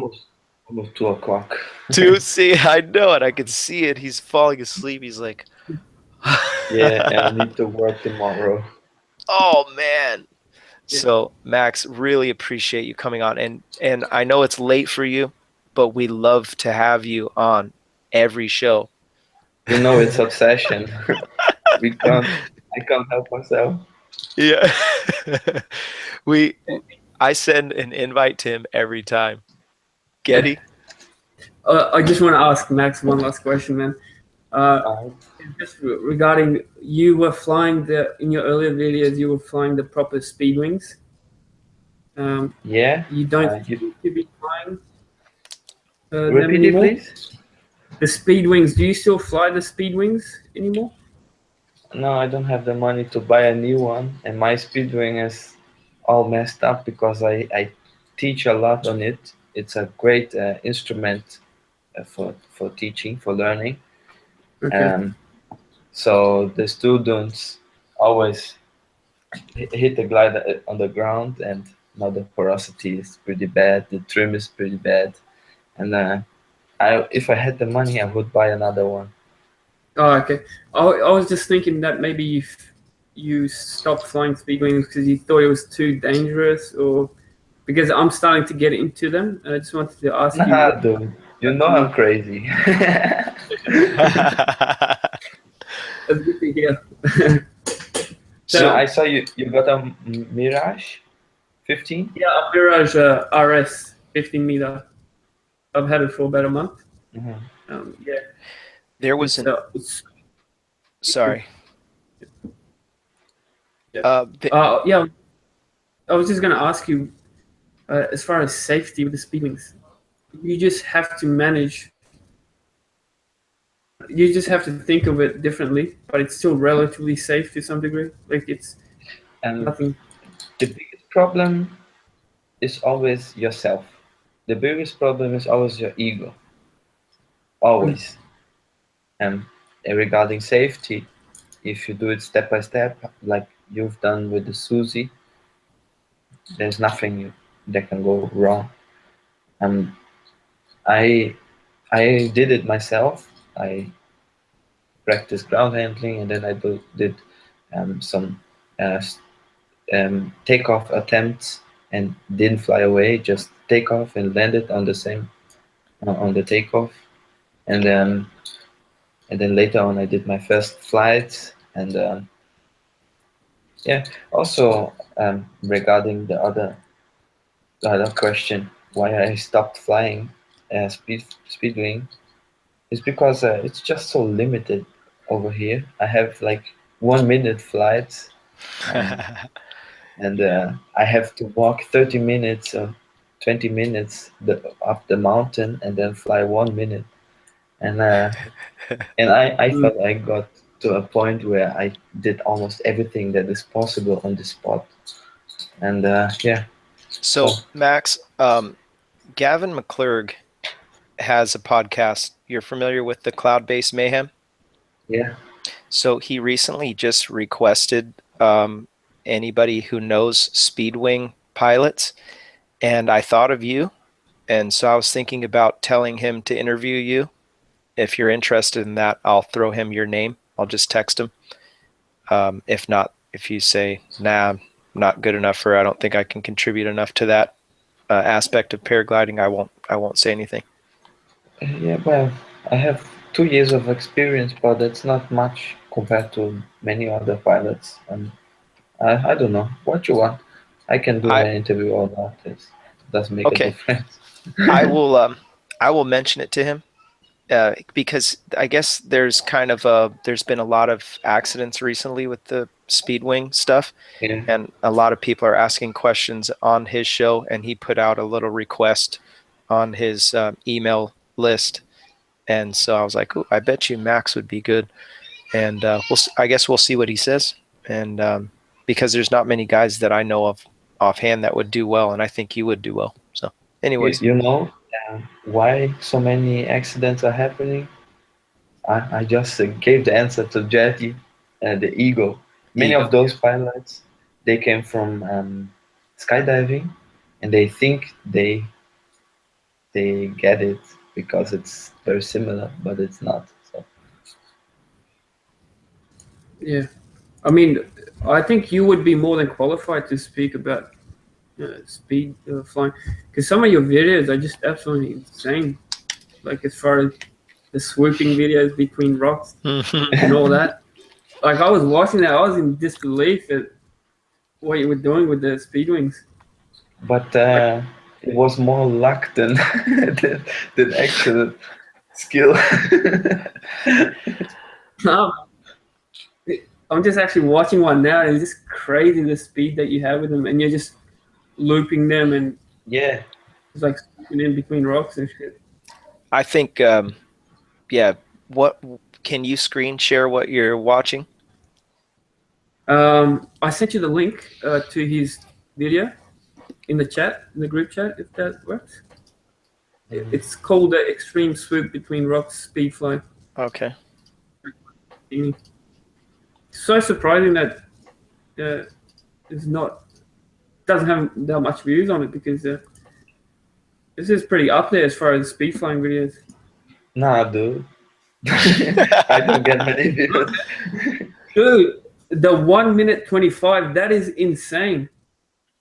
Almost 2 o'clock. 2. See, I know it. I can see it. He's falling asleep. He's like, Yeah, and I need to work tomorrow. oh man. So Max, really appreciate you coming on, and I know it's late for you, but we love to have you on every show. It's obsession. I can't help myself. Yeah. I send an invite to him every time. Geddy? I just want to ask Max one last question, man. Just regarding, you were flying in your earlier videos, you were flying the proper speed wings. Yeah. You don't seem to be flying them Repeat it, anymore. please. The speed wings, do you still fly the speed wings anymore? No, I don't have the money to buy a new one, and my speed wing is all messed up because I teach a lot on it. It's a great instrument for teaching, for learning. Okay. So the students always hit the glider on the ground, and now the porosity is pretty bad, the trim is pretty bad, and if I had the money, I would buy another one. Oh, okay. I was just thinking that maybe you stopped flying speed wings because you thought it was too dangerous, or because I'm starting to get into them, and I just wanted to ask you. Nah, dude, I'm crazy. That's good to hear. So I saw you got a Mirage 15? Yeah, a Mirage RS 15 meter. I've had it for about a month. Mm-hmm. Yeah. There was sorry. Yeah. I was just going to ask you, as far as safety with the speed wings, you just have to manage. You just have to think of it differently, but it's still relatively safe to some degree. Like, it's nothing. The biggest problem is always yourself. The biggest problem is always your ego. Always. And regarding safety, if you do it step by step, like you've done with the Susie, there's nothing that can go wrong. I did it myself. I practiced ground handling, and then I did some takeoff attempts and didn't fly away, just take off and landed on the same on the takeoff, and then later on I did my first flights, and also regarding the other question, why I stopped flying speedwing, is because it's just so limited over here. I have like 1 minute flights, and I have to walk 30 minutes or 20 minutes up the mountain and then fly 1 minute, and I thought I got to a point where I did almost everything that is possible on the spot, and So Max, Gavin McClurg has a podcast. You're familiar with the Cloud-Based Mayhem? Yeah. So he recently just requested anybody who knows Speedwing pilots, and I thought of you, And so I was thinking about telling him to interview you. If you're interested in that, I'll throw him your name. I'll just text him. If not, if you say, nah, I'm not good enough, or I don't think I can contribute enough to that aspect of paragliding, I won't say anything. Yeah, well, I have 2 years of experience, but that's not much compared to many other pilots. And I don't know what you want. I can do I an interview or not. It doesn't make a Okay. difference. I will mention it to him because I guess there's been a lot of accidents recently with the Speedwing stuff, Yeah. and a lot of people are asking questions on his show, and he put out a little request on his email list, and so I was like, "Ooh, I bet you Max would be good," and I guess we'll see what he says, and because there's not many guys that I know of offhand that would do well, and I think you would do well. So, anyways, You know why so many accidents are happening? I just gave the answer to Geti, the ego. Many ego. of those pilots, they came from skydiving, and they think they get it because it's very similar, but it's not. So Yeah. I mean, I think you would be more than qualified to speak about speed flying, because some of your videos are just absolutely insane. Like as far as the swooping videos between rocks and all that. Like I was watching that, I was in disbelief at what you were doing with the speed wings. but it was more luck than than actual skill. I'm just actually watching one now, and it's just crazy the speed that you have with them, and you're just looping them and Yeah, it's like swooping in between rocks and shit. I think, yeah. What can you screen share what you're watching? I sent you the link to his video in the chat, in the group chat, if that works. It's called the Extreme Swoop Between Rocks Speed Fly. Okay. It's so surprising that it's not doesn't have that much views on it, because this is pretty up there as far as speed flying videos. nah, dude. I don't get many views. Dude, the 1 minute 25, that is insane.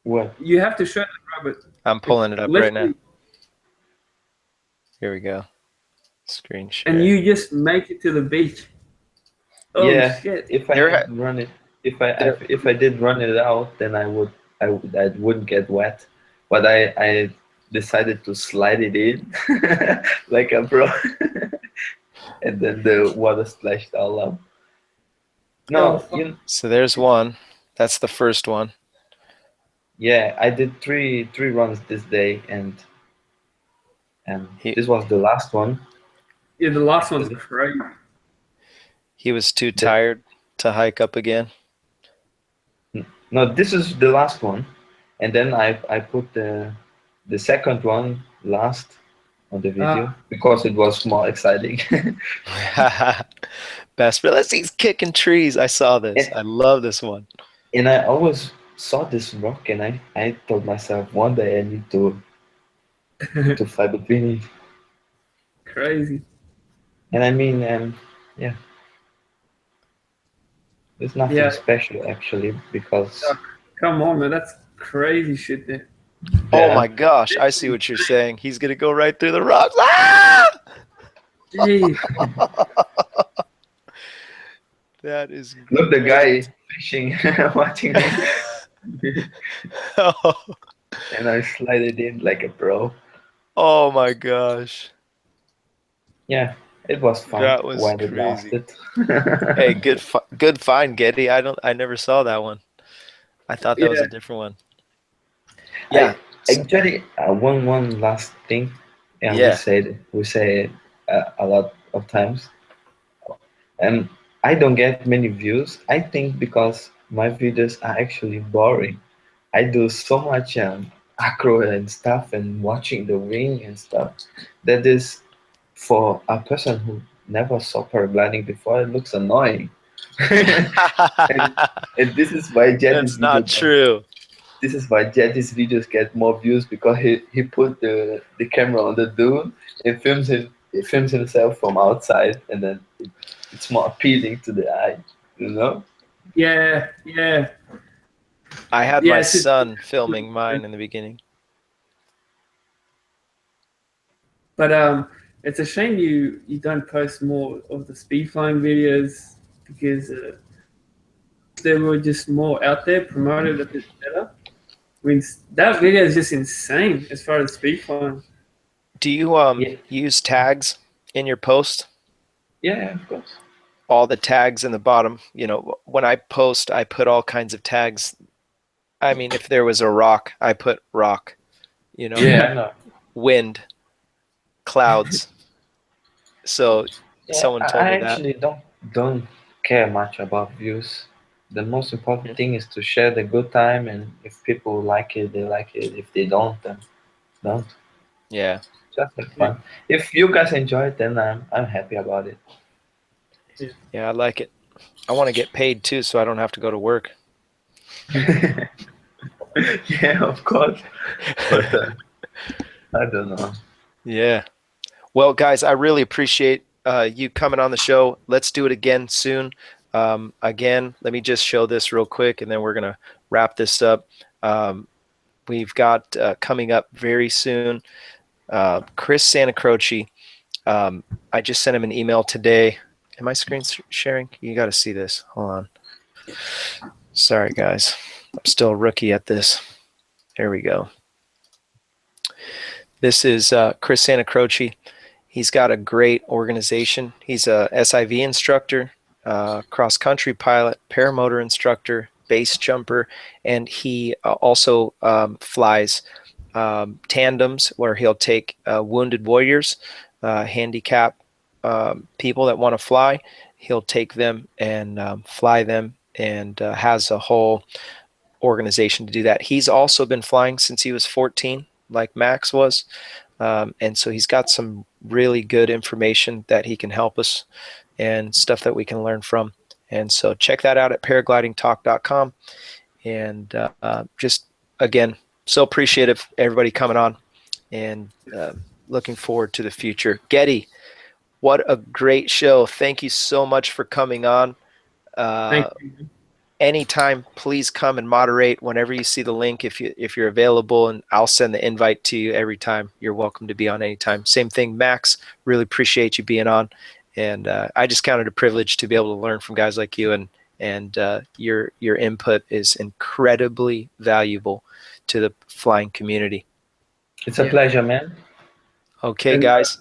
What? You have to show that, Robert. I'm pulling it up right now. Here we go. Screen share. And you just make it to the beach. Oh Yeah, shit! if I had run it, if I did run it out, then I wouldn't get wet. But I decided to slide it in like a pro, and then the water splashed all up. No, So there's one. That's the first one. yeah, I did three runs this day, and this was the last one. Yeah, the last one's crazy. He was too tired to hike up again. No, this is the last one, and then I put the second one last on the video because it was more exciting. Best, but he's kicking trees. I saw this. I love this one. And I always saw this rock, and I told myself one day I need to fly between it. Crazy. And I mean, yeah, there's nothing special actually, because come on, man, that's crazy shit there. Oh my gosh, I see what you're saying. He's gonna go right through the rocks. Ah! That is great. Look, the guy is fishing, watching me. Oh. And I slide it in like a pro. Oh my gosh. Yeah, it was fun. That was while crazy. It lasted. Hey, good find, Geddy. I never saw that one. I thought that was a different one. Yeah. Actually, one last thing. Yeah. We say a lot of times. I don't get many views. I think because my videos are actually boring. I do so much acro and stuff, and watching the wing and stuff. That is, for a person who never saw paragliding before, it looks annoying. and this is why Geddy. That's not true. this is why Geddy's videos get more views, because he put the camera on the dune and he films himself from outside, and then it's more appealing to the eye, you know? Yeah, yeah, I had yeah. my It's just, son filming mine in the beginning. but it's a shame you don't post more of the speed flying videos, because they were just more out there, promoted a bit better. I mean, that video is just insane as far as speed flying. Do you Yeah, use tags in your post? yeah, of course. All the tags in the bottom. You know, when I post, I put all kinds of tags. I mean, if there was a rock, I put rock. You know, Yeah, I know. wind, clouds. So Yeah, someone I told me that. actually don't care much about views. The most important thing is to share the good time, and if people like it, they like it. If they don't, then don't. Yeah. Just have fun. If you guys enjoy it, then I'm happy about it. Yeah, I like it. I want to get paid too, so I don't have to go to work. Yeah, of course. But I don't know. Yeah. Well, guys, I really appreciate you coming on the show. Let's do it again soon. Again, let me just show this real quick, and then we're going to wrap this up. We've got coming up very soon, Chris Santacroce. I just sent him an email today. Am I screen sharing? You got to see this. Hold on. Sorry, guys. I'm still a rookie at this. There we go. This is Chris Santacroce. He's got a great organization. He's a SIV instructor, cross-country pilot, paramotor instructor, base jumper, and he also flies tandems where he'll take wounded warriors, handicap people that want to fly. He'll take them and fly them, and has a whole organization to do that. He's also been flying since he was 14, like Max was. And so he's got some really good information that he can help us and stuff that we can learn from. And so check that out at paraglidingtalk.com. And just, again, so appreciative everybody coming on, and looking forward to the future. Geddy, what a great show. Thank you so much for coming on. Thank you. Anytime, please come and moderate whenever you see the link, if you're available, and I'll send the invite to you every time. You're welcome to be on anytime. Same thing, Max. Really appreciate you being on, and I just count it a privilege to be able to learn from guys like you, and your input is incredibly valuable to the flying community. It's a pleasure, man. Okay, And, guys.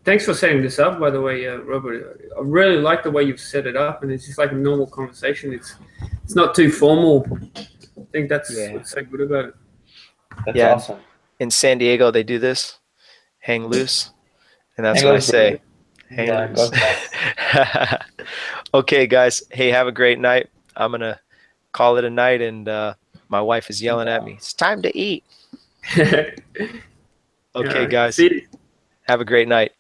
Thanks for setting this up, by the way, Robert. I really like the way you've set it up, and it's just like a normal conversation. It's not too formal. I think that's what's so good about it. That's Yeah. awesome. In San Diego, they do this, hang loose, and that's Hang what I loose, say. bro. Hang Yeah, loose. God bless. Okay, guys. Hey, have a great night. I'm going to call it a night, and my wife is yelling at me. It's time to eat. Okay, Yeah, guys. see you. Have a great night.